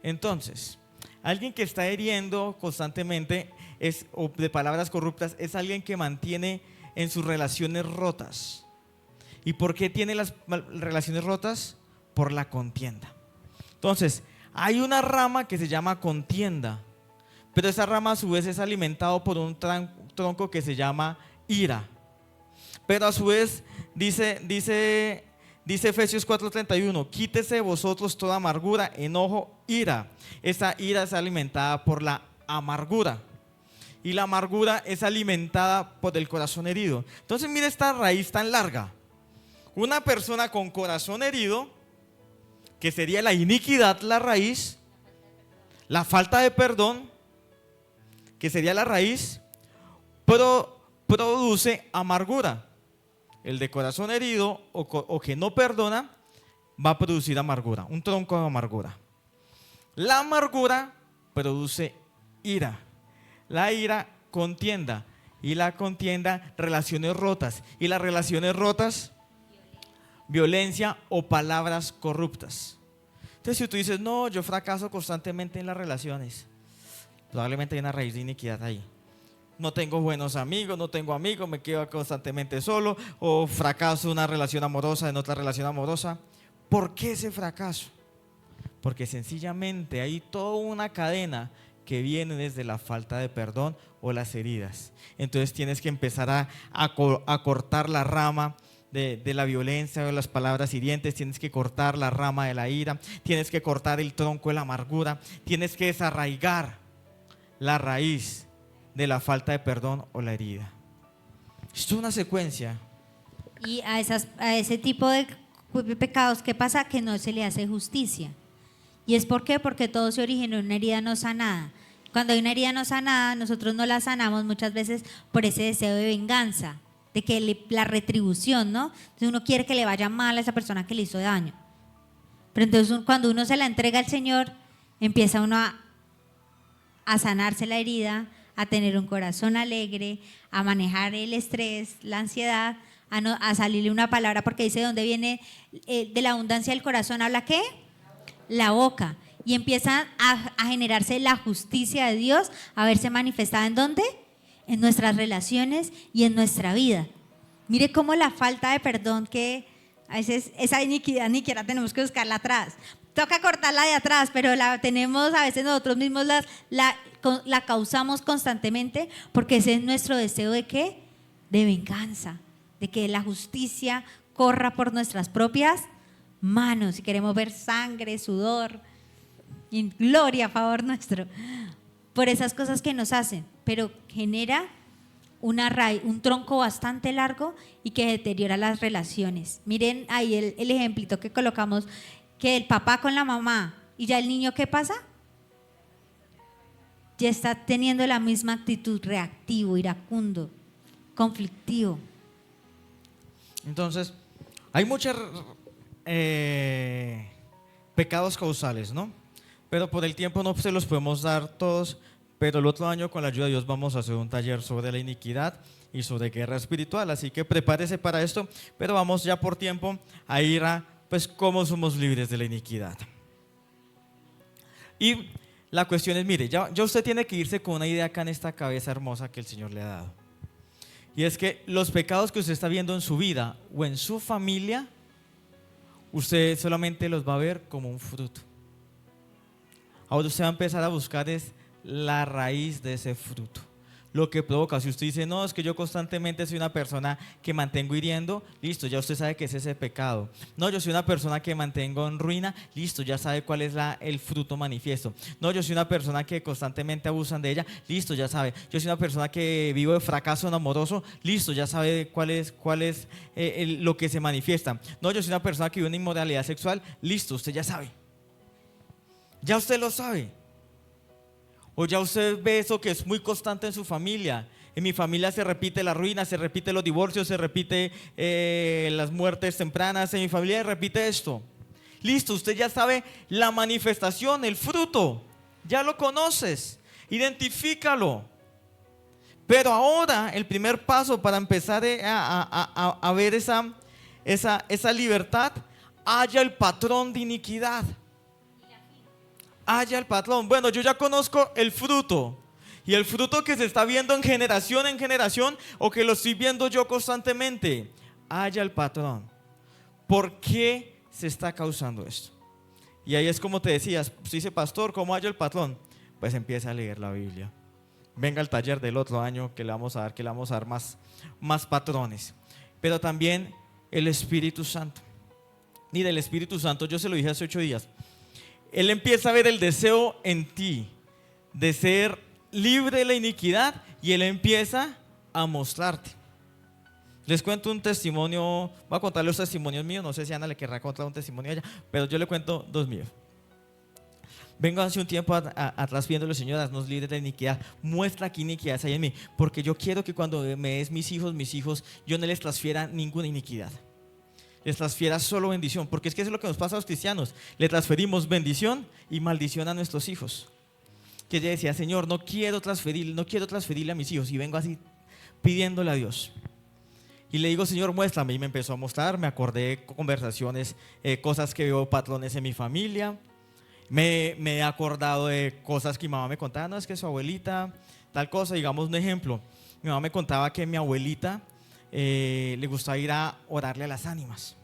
Speaker 1: Entonces, alguien que está hiriendo constantemente o de palabras corruptas es alguien que mantiene en sus relaciones rotas. ¿Y por qué tiene las relaciones rotas? Por la contienda. Entonces, hay una rama que se llama contienda, pero esa rama a su vez es alimentado por un tronco que se llama ira. Pero a su vez dice Efesios 4:31, quítese de vosotros toda amargura, enojo, ira. Esa ira es alimentada por la amargura. Y la amargura es alimentada por el corazón herido. Entonces mira esta raíz tan larga. Una persona con corazón herido, que sería la iniquidad la raíz, la falta de perdón, que sería la raíz, produce amargura. El de corazón herido o que no perdona va a producir amargura, un tronco de amargura. La amargura produce ira. La ira, contienda. Y la contienda, relaciones rotas. Y las relaciones rotas, violencia o palabras corruptas. Entonces, si tú dices, no, yo fracaso constantemente en las relaciones, probablemente hay una raíz de iniquidad ahí. No tengo buenos amigos, no tengo amigos, me quedo constantemente solo, o fracaso en una relación amorosa, en otra relación amorosa. ¿Por qué ese fracaso? Porque sencillamente hay toda una cadena que viene desde la falta de perdón o las heridas. Entonces tienes que empezar a cortar la rama de la violencia o de las palabras hirientes, tienes que cortar la rama de la ira, tienes que cortar el tronco de la amargura, tienes que desarraigar la raíz de la falta de perdón o la herida. Esto es una secuencia.
Speaker 2: Y a ese tipo de pecados, ¿qué pasa? Que no se le hace justicia. ¿Y es por qué? Porque todo se originó en una herida no sanada. Cuando hay una herida no sanada, nosotros no la sanamos muchas veces por ese deseo de venganza, de que la retribución, ¿no? Entonces uno quiere que le vaya mal a esa persona que le hizo daño. Pero entonces cuando uno se la entrega al Señor, empieza uno a sanarse la herida, a tener un corazón alegre, a manejar el estrés, la ansiedad, a salirle una palabra, porque dice, ¿dónde viene? De la abundancia del corazón, ¿habla qué? La boca. Y empieza a generarse la justicia de Dios, a verse manifestada ¿en dónde? En nuestras relaciones y en nuestra vida. Mire cómo la falta de perdón, que a veces esa iniquidad ni siquiera tenemos que buscarla atrás. toca cortarla de atrás, pero la tenemos a veces nosotros mismos la causamos constantemente porque ese es nuestro deseo de ¿qué? De venganza, de que la justicia corra por nuestras propias manos y queremos ver sangre, sudor y gloria a favor nuestro por esas cosas que nos hacen, pero genera una raíz, un tronco bastante largo y que deteriora las relaciones. Miren ahí el ejemplito que colocamos, que el papá con la mamá y ya el niño, ¿qué pasa? Ya está teniendo la misma actitud, reactivo, iracundo, conflictivo.
Speaker 1: Entonces, hay muchos pecados causales, ¿no? Pero por el tiempo no se los podemos dar todos, pero el otro año con la ayuda de Dios vamos a hacer un taller sobre la iniquidad y sobre guerra espiritual, así que prepárese para esto, pero vamos ya por tiempo a ir a, pues, cómo somos libres de la iniquidad. Y la cuestión es, mire, ya usted tiene que irse con una idea acá en esta cabeza hermosa que el Señor le ha dado. Y es que los pecados que usted está viendo en su vida o en su familia, usted solamente los va a ver como un fruto. Ahora usted va a empezar a buscar es la raíz de ese fruto. Lo que provoca, si usted dice, no, es que yo constantemente soy una persona que mantengo hiriendo, listo, ya usted sabe que es ese pecado. No, yo soy una persona que mantengo en ruina, listo, ya sabe cuál es el fruto manifiesto. No, yo soy una persona que constantemente abusan de ella, listo, ya sabe. Yo soy una persona que vivo de fracaso en amoroso, listo, ya sabe cuál es lo que se manifiesta. No, yo soy una persona que vive en inmoralidad sexual, listo, usted ya sabe. Ya usted lo sabe. O ya usted ve eso que es muy constante en su familia. En mi familia se repite la ruina, se repite los divorcios, se repite las muertes tempranas. En mi familia se repite esto. Listo, usted ya sabe la manifestación, el fruto. Ya lo conoces. Identifícalo. Pero ahora el primer paso para empezar a ver esa libertad, haya el patrón de iniquidad. Haya el patrón. Bueno, yo ya conozco el fruto. Y el fruto que se está viendo en generación o que lo estoy viendo yo constantemente. Haya el patrón. ¿Por qué se está causando esto? Y ahí es como te decías, usted dice, pastor, ¿cómo hallo el patrón? Pues empieza a leer la Biblia. Venga al taller del otro año que le vamos a dar más patrones. Pero también el Espíritu Santo. Mira, el Espíritu Santo, yo se lo dije hace 8 días. Él empieza a ver el deseo en ti de ser libre de la iniquidad y Él empieza a mostrarte. Les cuento un testimonio, voy a contarle los testimonios míos, no sé si Ana le querrá contar un testimonio a ella, pero yo le cuento 2 míos. Vengo hace un tiempo atrás viéndole, Señor, haznos libres de la iniquidad, muestra qué iniquidades hay en mí, porque yo quiero que cuando me des mis hijos, yo no les transfiera ninguna iniquidad. Les transfiera solo bendición, porque es que eso es lo que nos pasa a los cristianos. Le transferimos bendición y maldición a nuestros hijos. Que ella decía, Señor, no quiero transferirle a mis hijos, y vengo así pidiéndole a Dios. Y le digo, Señor, muéstrame, y me empezó a mostrar. Me acordé de conversaciones, cosas que veo, patrones en mi familia. Me he acordado de cosas que mi mamá me contaba. No, es que su abuelita, tal cosa. Digamos un ejemplo, mi mamá me contaba que mi abuelita le gustaba ir a orarle a las ánimas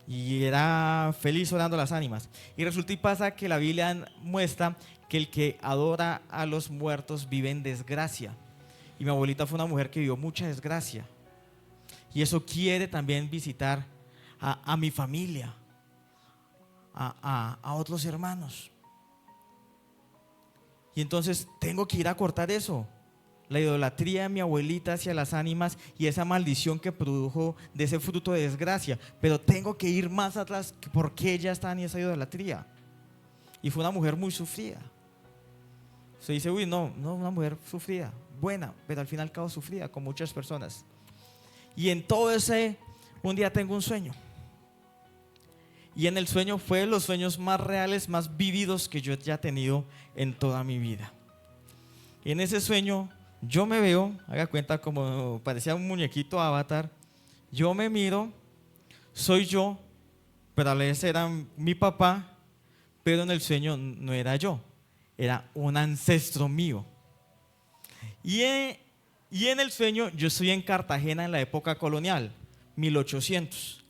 Speaker 1: y era feliz orando a las ánimas, y resulta y pasa que la Biblia muestra que el que adora a los muertos vive en desgracia, y mi abuelita fue una mujer que vivió mucha desgracia, y eso quiere también visitar a mi familia, a otros hermanos, y entonces tengo que ir a cortar eso. La idolatría de mi abuelita hacia las ánimas y esa maldición que produjo de ese fruto de desgracia. Pero tengo que ir más atrás, porque ella está en esa idolatría. Y fue una mujer muy sufrida. Se dice, uy, no, una mujer sufrida, buena, pero al fin y al cabo sufrida, con muchas personas. Y en todo ese, un día tengo un sueño. Y en el sueño fue de los sueños más reales, más vividos que yo ya he tenido en toda mi vida. Y en ese sueño yo me veo, haga cuenta, como parecía un muñequito avatar. Yo me miro, soy yo, pero a la vez era mi papá, pero en el sueño no era yo, era un ancestro mío. Y en el sueño yo estoy en Cartagena en la época colonial, 1800.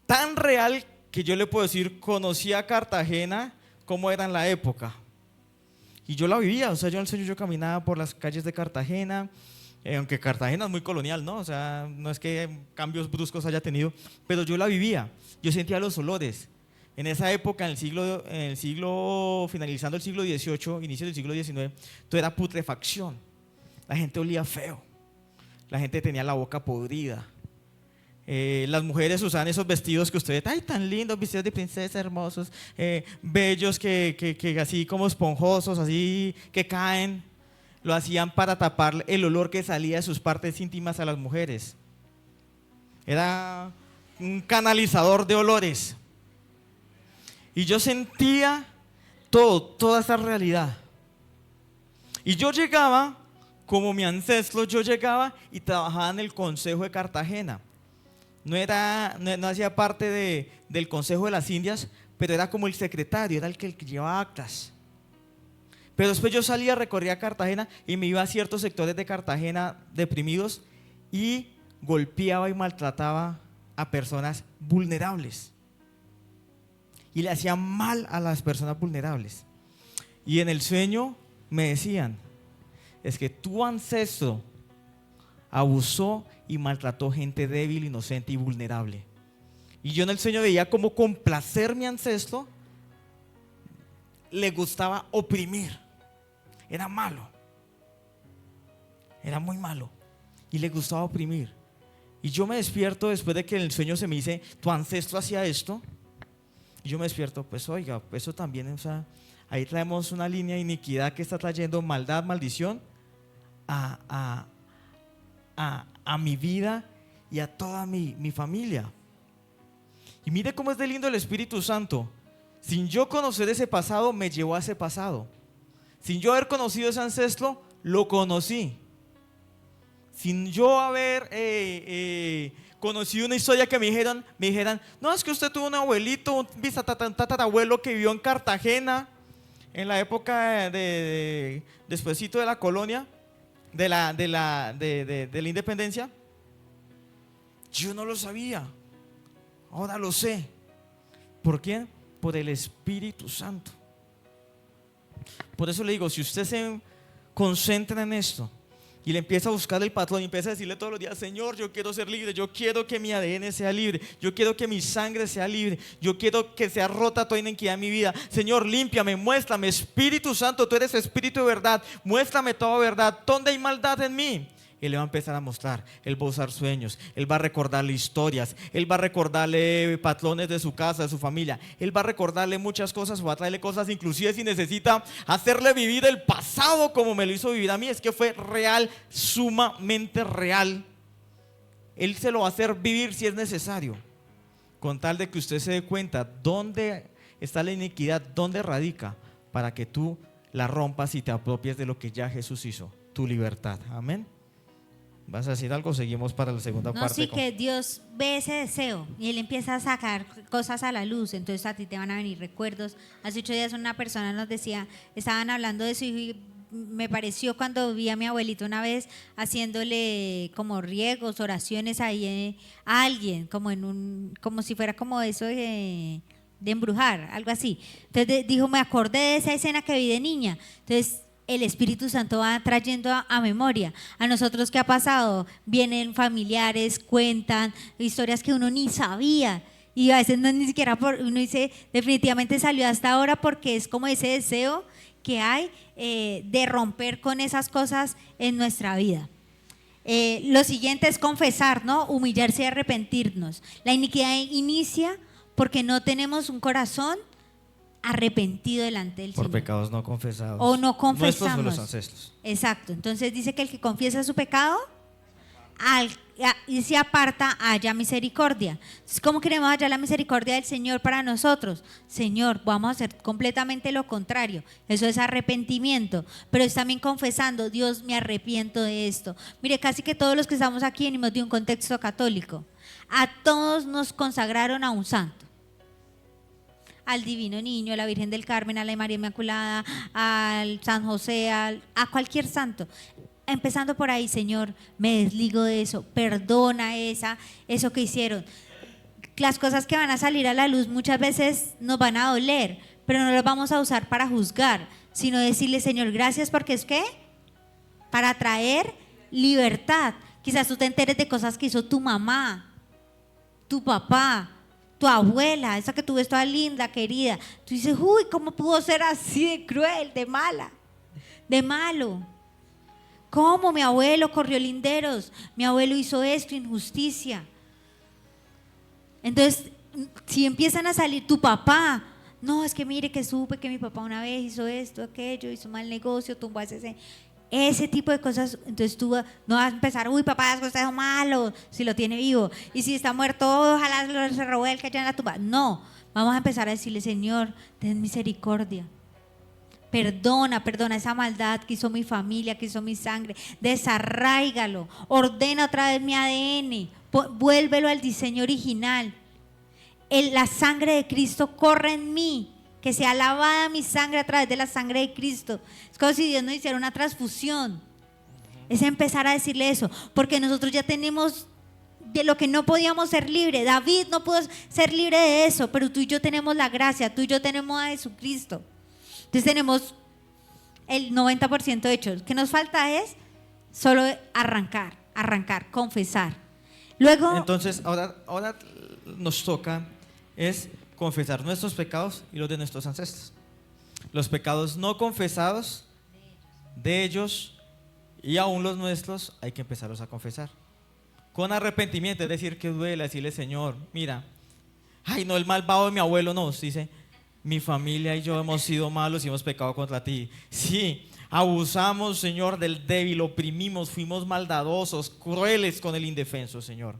Speaker 1: Tan real que yo le puedo decir, conocí a Cartagena como era en la época. Y yo la vivía, o sea, yo en el sueño yo caminaba por las calles de Cartagena, aunque Cartagena es muy colonial, ¿no? O sea, no es que cambios bruscos haya tenido, pero yo la vivía, yo sentía los olores. En esa época, finalizando el siglo XVIII, inicio del siglo XIX, todo era putrefacción. La gente olía feo, la gente tenía la boca podrida. Las mujeres usaban esos vestidos que ustedes, ay, tan lindos, vestidos de princesa, hermosos, bellos, que así como esponjosos, así que caen. Lo hacían para tapar el olor que salía de sus partes íntimas a las mujeres. Era un canalizador de olores. Y yo sentía toda esa realidad. Y yo llegaba, como mi ancestro, yo llegaba y trabajaba en el Consejo de Cartagena. No hacía parte del Consejo de las Indias, pero era como el secretario, era el que llevaba actas. Pero después yo salía, recorría Cartagena y me iba a ciertos sectores de Cartagena deprimidos y golpeaba y maltrataba a personas vulnerables. Y le hacía mal a las personas vulnerables. Y en el sueño me decían, es que tu ancestro abusó y maltrató gente débil, inocente y vulnerable. Y yo en el sueño veía como complacer mi ancestro le gustaba oprimir. Era malo. Era muy malo. Y le gustaba oprimir. Y yo me despierto después de que en el sueño se me dice, tu ancestro hacía esto. Y yo me despierto, pues oiga, eso también, o sea, ahí traemos una línea de iniquidad que está trayendo maldad, maldición a mi vida y a toda mi familia. Y mire cómo es de lindo el Espíritu Santo. Sin yo conocer ese pasado, me llevó a ese pasado. Sin yo haber conocido ese ancestro, lo conocí. Sin yo haber conocido una historia que me dijeran, no, es que usted tuvo un abuelito, un tatarabuelo que vivió en Cartagena en la época despuesito de la colonia, de la independencia. Yo no lo sabía, ahora lo sé. ¿Por quién? Por el Espíritu Santo. Por eso le digo, si usted se concentra en esto y le empieza a buscar el patrón y empieza a decirle todos los días, Señor, yo quiero ser libre, yo quiero que mi ADN sea libre, yo quiero que mi sangre sea libre, yo quiero que sea rota toda iniquidad en mi vida. Señor, límpiame, muéstrame, Espíritu Santo, tú eres Espíritu de verdad, muéstrame toda verdad, ¿dónde hay maldad en mí? Él le va a empezar a mostrar, Él va a usar sueños, Él va a recordarle historias, Él va a recordarle patrones de su casa, de su familia, Él va a recordarle muchas cosas, va a traerle cosas, inclusive si necesita hacerle vivir el pasado como me lo hizo vivir a mí, es que fue real, sumamente real. Él se lo va a hacer vivir si es necesario, con tal de que usted se dé cuenta dónde está la iniquidad, dónde radica, para que tú la rompas y te apropies de lo que ya Jesús hizo, tu libertad. Amén. ¿Vas a decir algo? Seguimos para la segunda parte.
Speaker 2: No, sí, que Dios ve ese deseo y Él empieza a sacar cosas a la luz, entonces a ti te van a venir recuerdos. Hace 8 días una persona nos decía, estaban hablando de eso y me pareció cuando vi a mi abuelito una vez haciéndole como riegos, oraciones ahí a alguien, como si fuera como eso de embrujar, algo así. Entonces dijo, me acordé de esa escena que vi de niña. Entonces el Espíritu Santo va trayendo a memoria. A nosotros, ¿qué ha pasado? Vienen familiares, cuentan historias que uno ni sabía. Y a veces no ni siquiera uno dice, definitivamente salió hasta ahora porque es como ese deseo que hay de romper con esas cosas en nuestra vida. Lo siguiente es confesar, ¿no? Humillarse y arrepentirnos. La iniquidad inicia porque no tenemos un corazón arrepentido delante del Señor.
Speaker 1: Por pecados no confesados.
Speaker 2: O no confesamos.
Speaker 1: Nuestros o los ancestros.
Speaker 2: Exacto. Entonces dice que el que confiesa su pecado y se aparta, haya misericordia. Entonces, ¿cómo queremos hallar la misericordia del Señor para nosotros? Señor, vamos a hacer completamente lo contrario. Eso es arrepentimiento. Pero es también confesando, Dios, me arrepiento de esto. Mire, casi que todos los que estamos aquí venimos de un contexto católico. A todos nos consagraron a un santo. Al Divino Niño, a la Virgen del Carmen, a la María Inmaculada, al San José, a cualquier santo. Empezando por ahí, Señor, me desligo de eso, perdona eso que hicieron. las cosas que van a salir a la luz muchas veces nos van a doler, pero no las vamos a usar para juzgar, sino decirle, Señor, gracias porque es que para traer libertad. Quizás tú te enteres de cosas que hizo tu mamá, tu papá, tu abuela, esa que tú ves toda linda, querida. Tú dices, uy, ¿cómo pudo ser así de cruel, de mala, de malo? ¿Cómo mi abuelo corrió linderos? Mi abuelo hizo esto, injusticia. Entonces, si empiezan a salir tu papá, no, es que mire que supe que mi papá una vez hizo esto, aquello, hizo mal negocio, tumbó a ese tipo de cosas. Entonces tú no vas a empezar, uy, papá, es algo malo, si lo tiene vivo. Y si está muerto, ojalá se revuelque allá en la tumba. No, vamos a empezar a decirle, Señor, ten misericordia. Perdona esa maldad que hizo mi familia, que hizo mi sangre. Desarráigalo. Ordena otra vez mi ADN. Vuélvelo al diseño original. La sangre de Cristo corre en mí. Que sea lavada mi sangre a través de la sangre de Cristo. Es como si Dios nos hiciera una transfusión. Es empezar a decirle eso. Porque nosotros ya tenemos de lo que no podíamos ser libres. David no pudo ser libre de eso. Pero tú y yo tenemos la gracia. Tú y yo tenemos a Jesucristo. Entonces tenemos el 90% hecho. Lo que nos falta es solo arrancar, confesar. Luego,
Speaker 1: Entonces, ahora nos toca es confesar nuestros pecados y los de nuestros ancestros. Los pecados no confesados de ellos y aún los nuestros hay que empezarlos a confesar. Con arrepentimiento, es decir, que duele decirle, Señor, mira, ay no, el malvado de mi abuelo no, dice, mi familia y yo hemos sido malos y hemos pecado contra ti. Sí, abusamos, Señor, del débil, oprimimos, fuimos maldadosos, crueles con el indefenso, Señor.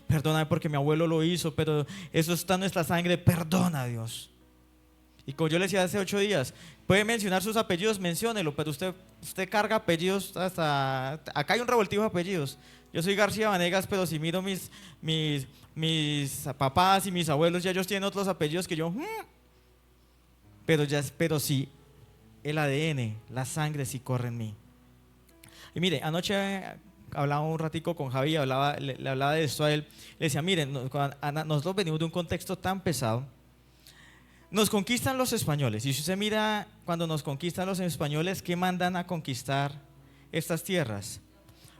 Speaker 1: Perdona porque mi abuelo lo hizo, pero eso está en nuestra sangre. Perdona, Dios. Y como yo le decía hace 8 días, puede mencionar sus apellidos, menciónelo, pero usted carga apellidos hasta... Acá hay un revoltijo de apellidos. Yo soy García Vanegas, pero si miro mis papás y mis abuelos, ya ellos tienen otros apellidos que yo... Pero sí, el ADN, la sangre sí corre en mí. Y mire, anoche hablaba un ratico con Javi, le hablaba de esto a él. Le decía, miren, nosotros venimos de un contexto tan pesado. Nos conquistan los españoles. Y si usted mira, cuando nos conquistan los españoles, ¿qué mandan a conquistar estas tierras?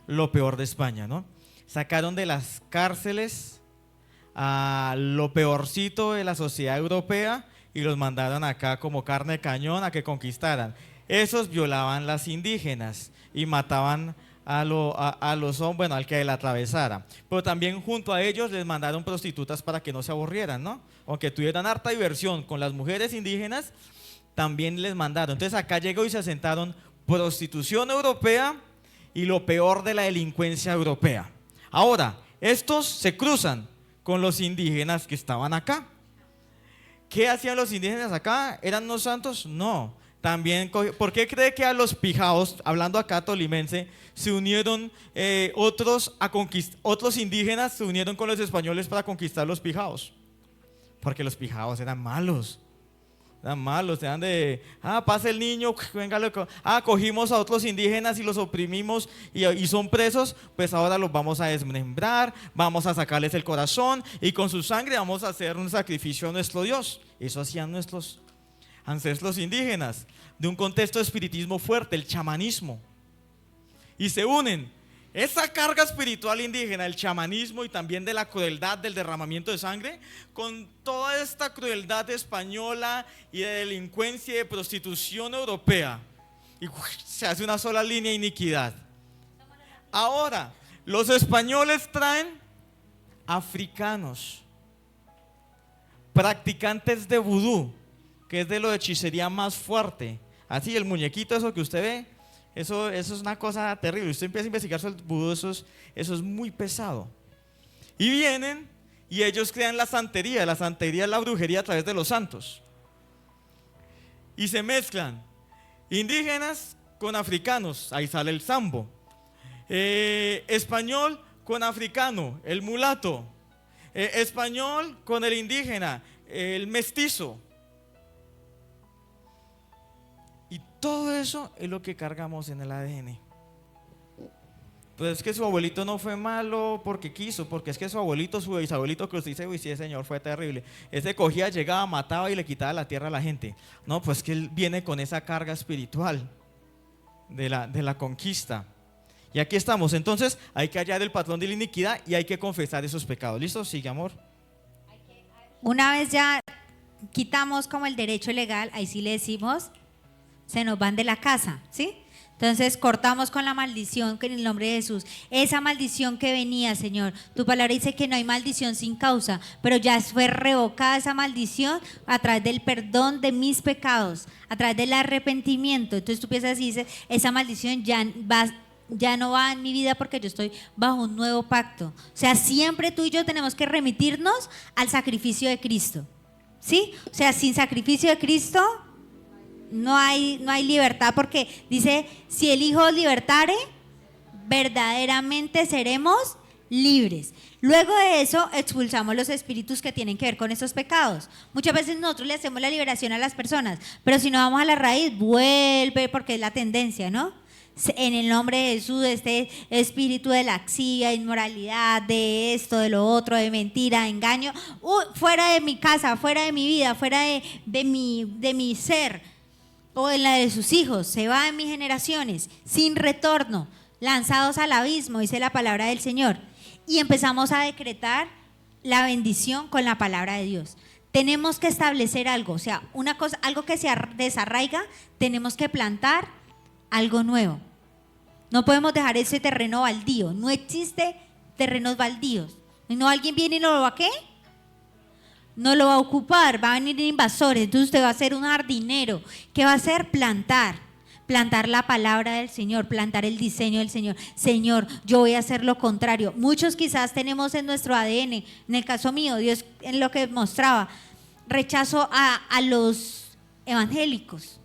Speaker 1: Lo peor de España, ¿no? Sacaron de las cárceles a lo peorcito de la sociedad europea y los mandaron acá como carne de cañón a que conquistaran. Esos violaban las indígenas y mataban al que la atravesara. Pero también junto a ellos les mandaron prostitutas para que no se aburrieran, ¿no? Aunque tuvieran harta diversión con las mujeres indígenas, también les mandaron. Entonces acá llegó y se asentaron prostitución europea y lo peor de la delincuencia europea. Ahora, estos se cruzan con los indígenas que estaban acá. ¿Qué hacían los indígenas acá? ¿Eran unos santos? No. También, ¿por qué cree que a los pijaos, hablando acá tolimense, se unieron otros indígenas se unieron con los españoles para conquistar los pijaos? Porque los pijaos eran malos. Eran de, pasa el niño, venga, cogimos a otros indígenas y los oprimimos y son presos, pues ahora los vamos a desmembrar, vamos a sacarles el corazón y con su sangre vamos a hacer un sacrificio a nuestro Dios. Eso hacían nuestros ancestros indígenas, de un contexto de espiritismo fuerte, el chamanismo. Y se unen esa carga espiritual indígena, el chamanismo y también de la crueldad del derramamiento de sangre, con toda esta crueldad española y de delincuencia y de prostitución europea. Y se hace una sola línea de iniquidad. Ahora, los españoles traen africanos, practicantes de vudú, que es de lo de hechicería más fuerte. Así, el muñequito, eso que usted ve, eso es una cosa terrible. Usted empieza a investigar sobre el vudú, eso es muy pesado. Y vienen y ellos crean la santería. La santería es la brujería a través de los santos. Y se mezclan indígenas con africanos, ahí sale el sambo. Español con africano, el mulato. Español con el indígena, el mestizo. Y todo eso es lo que cargamos en el ADN. pues es que su abuelito no fue malo porque quiso, porque es que su abuelito, su bisabuelito, que usted dice, uy, sí, señor, fue terrible. Ese cogía, llegaba, mataba y le quitaba la tierra a la gente. No, pues que él viene con esa carga espiritual de la conquista. Y aquí estamos, entonces hay que hallar el patrón de la iniquidad y hay que confesar esos pecados. ¿Listo? Sigue, amor.
Speaker 2: Una vez ya quitamos como el derecho legal, ahí sí le decimos, se nos van de la casa, ¿sí? Entonces cortamos con la maldición que en el nombre de Jesús. Esa maldición que venía, Señor, tu palabra dice que no hay maldición sin causa, pero ya fue revocada esa maldición a través del perdón de mis pecados, a través del arrepentimiento. Entonces tú piensas y dices, esa maldición ya no va en mi vida porque yo estoy bajo un nuevo pacto. O sea, siempre tú y yo tenemos que remitirnos al sacrificio de Cristo, ¿sí? O sea, sin sacrificio de Cristo no hay libertad, porque dice, si el Hijo os libertare, verdaderamente seremos libres. Luego de eso expulsamos los espíritus que tienen que ver con esos pecados. Muchas veces nosotros le hacemos la liberación a las personas, pero si no vamos a la raíz, vuelve, porque es la tendencia, ¿no? En el nombre de Jesús, este espíritu de laxia, inmoralidad, de esto, de lo otro, de mentira, de engaño, fuera de mi casa, fuera de mi vida, fuera de mi ser, o en la de sus hijos, se va en mis generaciones, sin retorno, lanzados al abismo, dice la palabra del Señor. Y empezamos a decretar la bendición con la palabra de Dios. Tenemos que establecer algo, o sea, una cosa, algo que se desarraiga, tenemos que plantar algo nuevo. No podemos dejar ese terreno baldío, no existe terrenos baldíos. ¿No alguien viene y no lo va a qué? No lo va a ocupar, va a venir invasores, entonces usted va a ser un jardinero. ¿Qué va a hacer? Plantar la palabra del Señor, plantar el diseño del Señor. Señor, yo voy a hacer lo contrario. Muchos quizás tenemos en nuestro ADN, en el caso mío, Dios en lo que mostraba, rechazo a los evangélicos.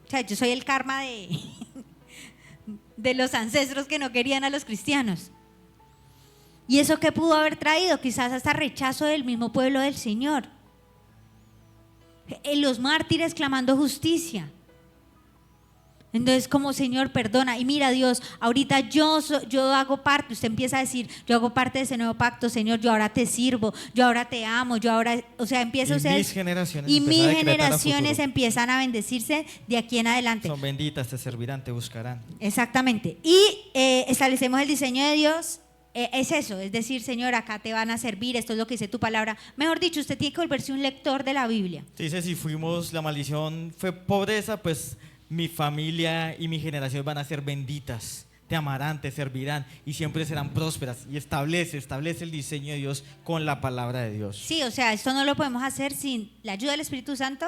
Speaker 2: O sea, yo soy el karma de los ancestros que no querían a los cristianos. ¿Y eso qué pudo haber traído? Quizás hasta rechazo del mismo pueblo del Señor. Los mártires clamando justicia. Entonces, como Señor, perdona. Y mira, Dios, ahorita yo hago parte. Usted empieza a decir, yo hago parte de ese nuevo pacto, Señor. Yo ahora te sirvo, yo ahora te amo, yo ahora, o sea, empieza usted.
Speaker 1: Y mis
Speaker 2: generaciones empiezan a bendecirse de aquí en adelante.
Speaker 1: Son benditas, te servirán, te buscarán.
Speaker 2: Exactamente. Y establecemos el diseño de Dios. Es eso, es decir, Señor, acá te van a servir, esto es lo que dice tu palabra. Mejor dicho, usted tiene que volverse un lector de la Biblia.
Speaker 1: Dice, si la maldición fue pobreza, pues mi familia y mi generación van a ser benditas. Te amarán, te servirán y siempre serán prósperas. Y establece el diseño de Dios con la palabra de Dios.
Speaker 2: Sí, o sea, esto no lo podemos hacer sin la ayuda del Espíritu Santo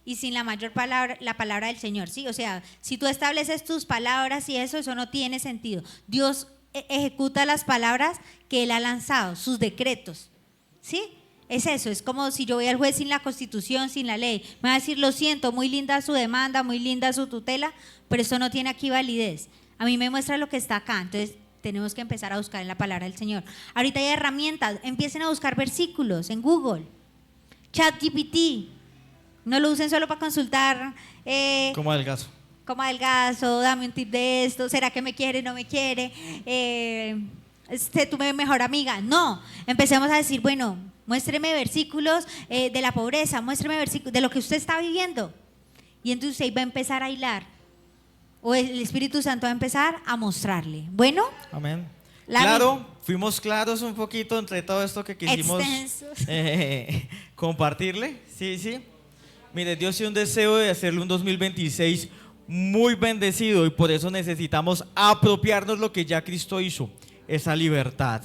Speaker 2: y sin la palabra del Señor, ¿sí? O sea, si tú estableces tus palabras y eso no tiene sentido. Dios ejecuta las palabras que Él ha lanzado, sus decretos, ¿sí? Es eso, es como si yo voy al juez sin la Constitución, sin la ley. Me va a decir, lo siento, muy linda su demanda, muy linda su tutela, pero eso no tiene aquí validez. A mí me muestra lo que está acá, entonces tenemos que empezar a buscar en la palabra del Señor. Ahorita hay herramientas, empiecen a buscar versículos en Google, ChatGPT, no lo usen solo para consultar.
Speaker 1: Como
Speaker 2: adelgazo, dame un tip de esto, ¿será que me quiere, no me quiere? Sé tu mejor amiga. No, empecemos a decir, bueno, muéstreme versículos de la pobreza, muéstreme versículos de lo que usted está viviendo. Y entonces ahí va a empezar a hilar, o el Espíritu Santo va a empezar a mostrarle. Bueno.
Speaker 1: Amén. Claro, fuimos claros un poquito entre todo esto que quisimos compartirle. Sí. Mire, Dios tiene un deseo de hacerle un 2026 muy bendecido y por eso necesitamos apropiarnos lo que ya Cristo hizo, esa libertad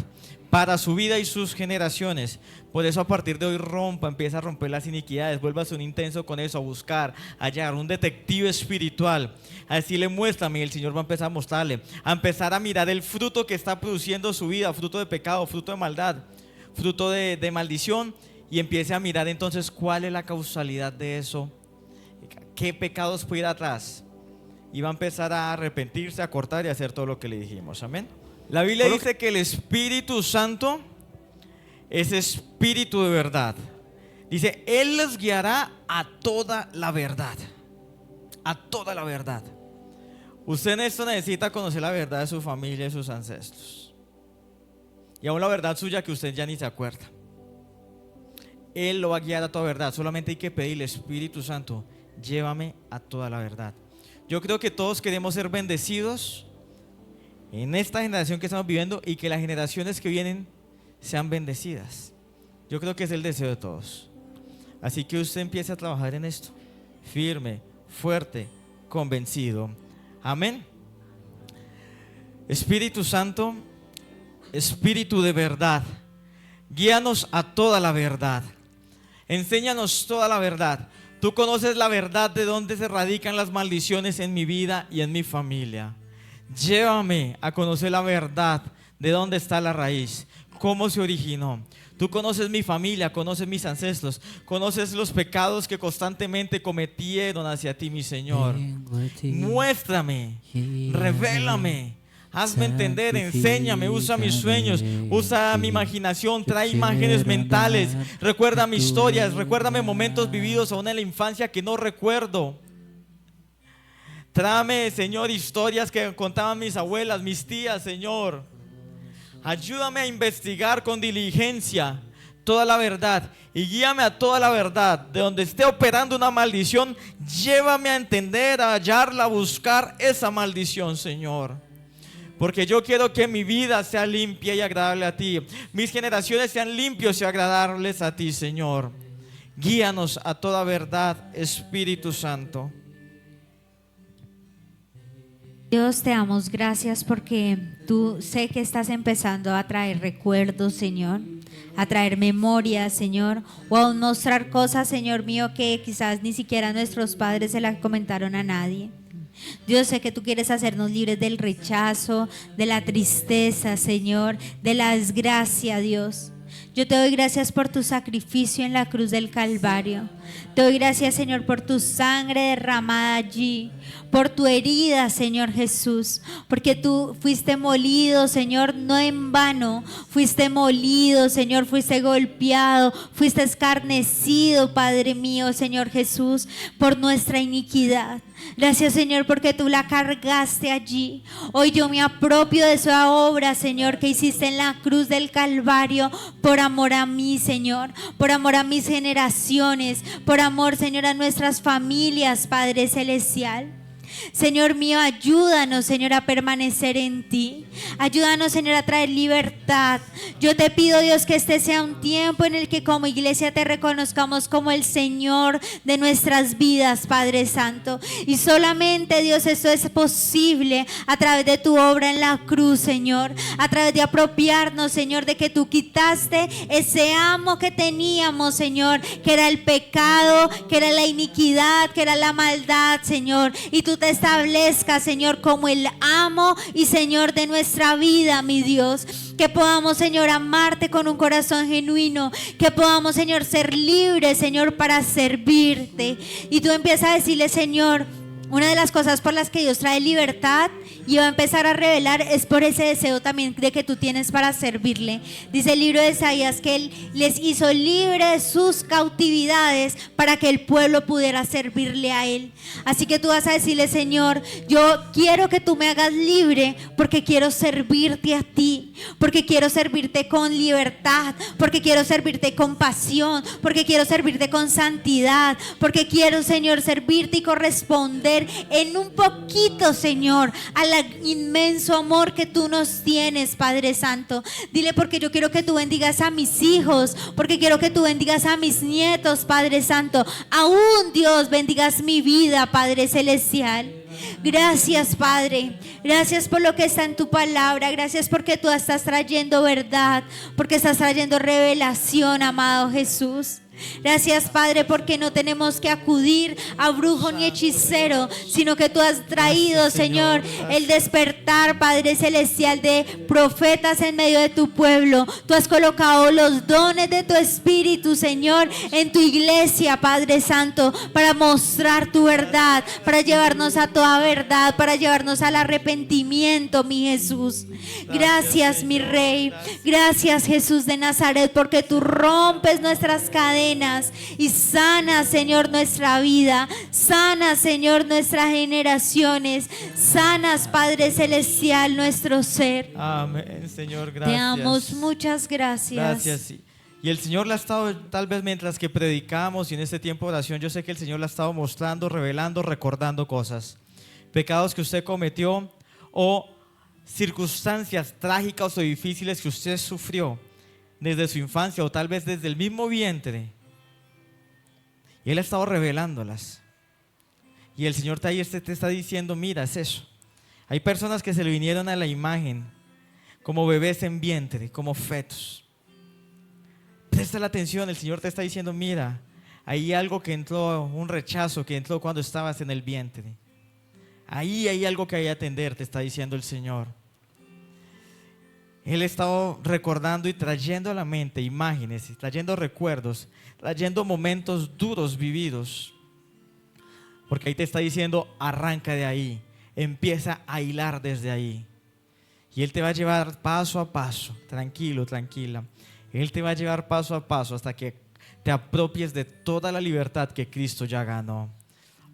Speaker 1: para su vida y sus generaciones. Por eso a partir de hoy empieza a romper las iniquidades, vuélvase un intenso con eso, a buscar, a hallar, un detective espiritual. A decirle, muéstrame, y el Señor va a empezar a mostrarle, a empezar a mirar el fruto que está produciendo su vida, fruto de pecado, fruto de maldad, fruto de maldición, y empiece a mirar entonces cuál es la causalidad de eso, qué pecados puede ir atrás, y va a empezar a arrepentirse, a cortar y a hacer todo lo que le dijimos. Amén. La Biblia dice que el Espíritu Santo es espíritu de verdad. Dice, Él les guiará a toda la verdad. A toda la verdad. Usted en esto necesita conocer la verdad de su familia y sus ancestros. Y aún la verdad suya que usted ya ni se acuerda. Él lo va a guiar a toda verdad. Solamente hay que pedirle, Espíritu Santo, llévame a toda la verdad. Yo creo que todos queremos ser bendecidos en esta generación que estamos viviendo y que las generaciones que vienen sean bendecidas. Yo creo que es el deseo de todos. Así que usted empiece a trabajar en esto, firme, fuerte, convencido. Amén. Espíritu Santo, Espíritu de verdad, guíanos a toda la verdad. Enséñanos toda la verdad. Tú conoces la verdad de dónde se radican las maldiciones en mi vida y en mi familia. Llévame a conocer la verdad de dónde está la raíz, cómo se originó. Tú conoces mi familia, conoces mis ancestros, conoces los pecados que constantemente cometieron hacia ti, mi Señor. Muéstrame, revélame. Hazme entender, enséñame, usa mis sueños, usa mi imaginación, trae imágenes mentales, recuerda mis historias, recuérdame momentos vividos aún en la infancia que no recuerdo. Tráeme, Señor, historias que contaban mis abuelas, mis tías, Señor. Ayúdame a investigar con diligencia toda la verdad y guíame a toda la verdad. De donde esté operando una maldición, llévame a entender, a hallarla, a buscar esa maldición, Señor. Porque yo quiero que mi vida sea limpia y agradable a ti. Mis generaciones sean limpios y agradables a ti, Señor. Guíanos a toda verdad, Espíritu Santo.
Speaker 2: Dios, te damos gracias porque tú sé que estás empezando a traer recuerdos, Señor, a traer memorias, Señor, o a mostrar cosas, Señor mío, que quizás ni siquiera nuestros padres se las comentaron a nadie. Dios, sé que tú quieres hacernos libres del rechazo, de la tristeza, Señor, de la desgracia, Dios. Yo te doy gracias por tu sacrificio en la cruz del Calvario. Te doy gracias, Señor, por tu sangre derramada allí, por tu herida, Señor Jesús, porque tú fuiste molido, Señor, no en vano. Fuiste molido, Señor, fuiste golpeado, fuiste escarnecido, Padre mío, Señor Jesús, por nuestra iniquidad. Gracias, Señor, porque tú la cargaste allí. Hoy yo me apropio de esa obra, Señor, que hiciste en la cruz del Calvario, por amor a mí, Señor, por amor a mis generaciones, por amor, Señor, a nuestras familias, Padre Celestial. Señor mío, ayúdanos, Señor, a permanecer en ti. Ayúdanos, Señor, a traer libertad. Yo te pido, Dios, que este sea un tiempo en el que como iglesia te reconozcamos como el Señor de nuestras vidas, Padre Santo. Y solamente, Dios, esto es posible a través de tu obra en la cruz, Señor. A través de apropiarnos, Señor, de que tú quitaste ese amo que teníamos, Señor, que era el pecado, que era la iniquidad, que era la maldad, Señor. Y tú te establezcas, Señor, como el amo y Señor de nuestra vida, mi Dios. Que podamos, Señor, amarte con un corazón genuino. Que podamos, Señor, ser libres, Señor, para servirte. Y tú empiezas a decirle, Señor, una de las cosas por las que Dios trae libertad y va a empezar a revelar es por ese deseo también de que tú tienes para servirle. Dice el libro de Isaías que Él les hizo libre de sus cautividades para que el pueblo pudiera servirle a Él. Así que tú vas a decirle, Señor, yo quiero que tú me hagas libre porque quiero servirte a ti, porque quiero servirte con libertad, porque quiero servirte con pasión, porque quiero servirte con santidad, porque quiero, Señor, servirte y corresponder en un poquito, Señor, al inmenso amor que tú nos tienes, Padre Santo. Dile, porque yo quiero que tú bendigas a mis hijos, porque quiero que tú bendigas a mis nietos, Padre Santo. Aún, Dios, bendigas mi vida, Padre Celestial. Gracias, Padre. Gracias por lo que está en tu palabra. Gracias porque tú estás trayendo verdad, porque estás trayendo revelación, amado Jesús. Gracias, Padre, porque no tenemos que acudir a brujo ni hechicero, sino que tú has traído, Señor, el despertar, Padre Celestial, de profetas en medio de tu pueblo. Tú has colocado los dones de tu Espíritu, Señor, en tu iglesia, Padre Santo, para mostrar tu verdad, para llevarnos a toda verdad, para llevarnos al arrepentimiento, mi Jesús. Gracias, mi Rey. Gracias, Jesús de Nazaret, porque tú rompes nuestras cadenas, cadenas y sana, Señor, nuestra vida. Sana, Señor, nuestras generaciones. Sanas, Padre Celestial, nuestro ser.
Speaker 1: Amén, Señor, gracias.
Speaker 2: Te damos muchas gracias.
Speaker 1: Gracias. Y el Señor le ha estado, tal vez mientras que predicamos y en este tiempo de oración, yo sé que el Señor le ha estado mostrando, revelando, recordando cosas. Pecados que usted cometió o circunstancias trágicas o difíciles que usted sufrió desde su infancia o tal vez desde el mismo vientre. Y Él ha estado revelándolas. Y el Señor te está diciendo, mira, es eso. Hay personas que se le vinieron a la imagen como bebés en vientre, como fetos. Presta la atención, el Señor te está diciendo, mira, hay algo que entró, un rechazo que entró cuando estabas en el vientre. Ahí hay algo que hay que atender, te está diciendo el Señor. Él ha estado recordando y trayendo a la mente imágenes, trayendo recuerdos, trayendo momentos duros vividos. Porque ahí te está diciendo, arranca de ahí, empieza a hilar desde ahí. Y Él te va a llevar paso a paso, tranquilo, tranquila. Él te va a llevar paso a paso hasta que te apropies de toda la libertad que Cristo ya ganó.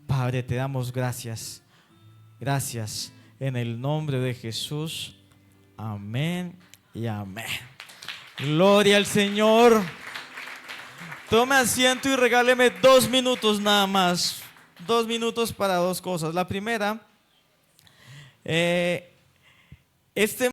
Speaker 1: Padre, te damos gracias. Gracias en el nombre de Jesús. Amén y amén. Gloria al Señor. Tome asiento y regáleme 2 minutos nada más. 2 minutos para 2 cosas. La primera, este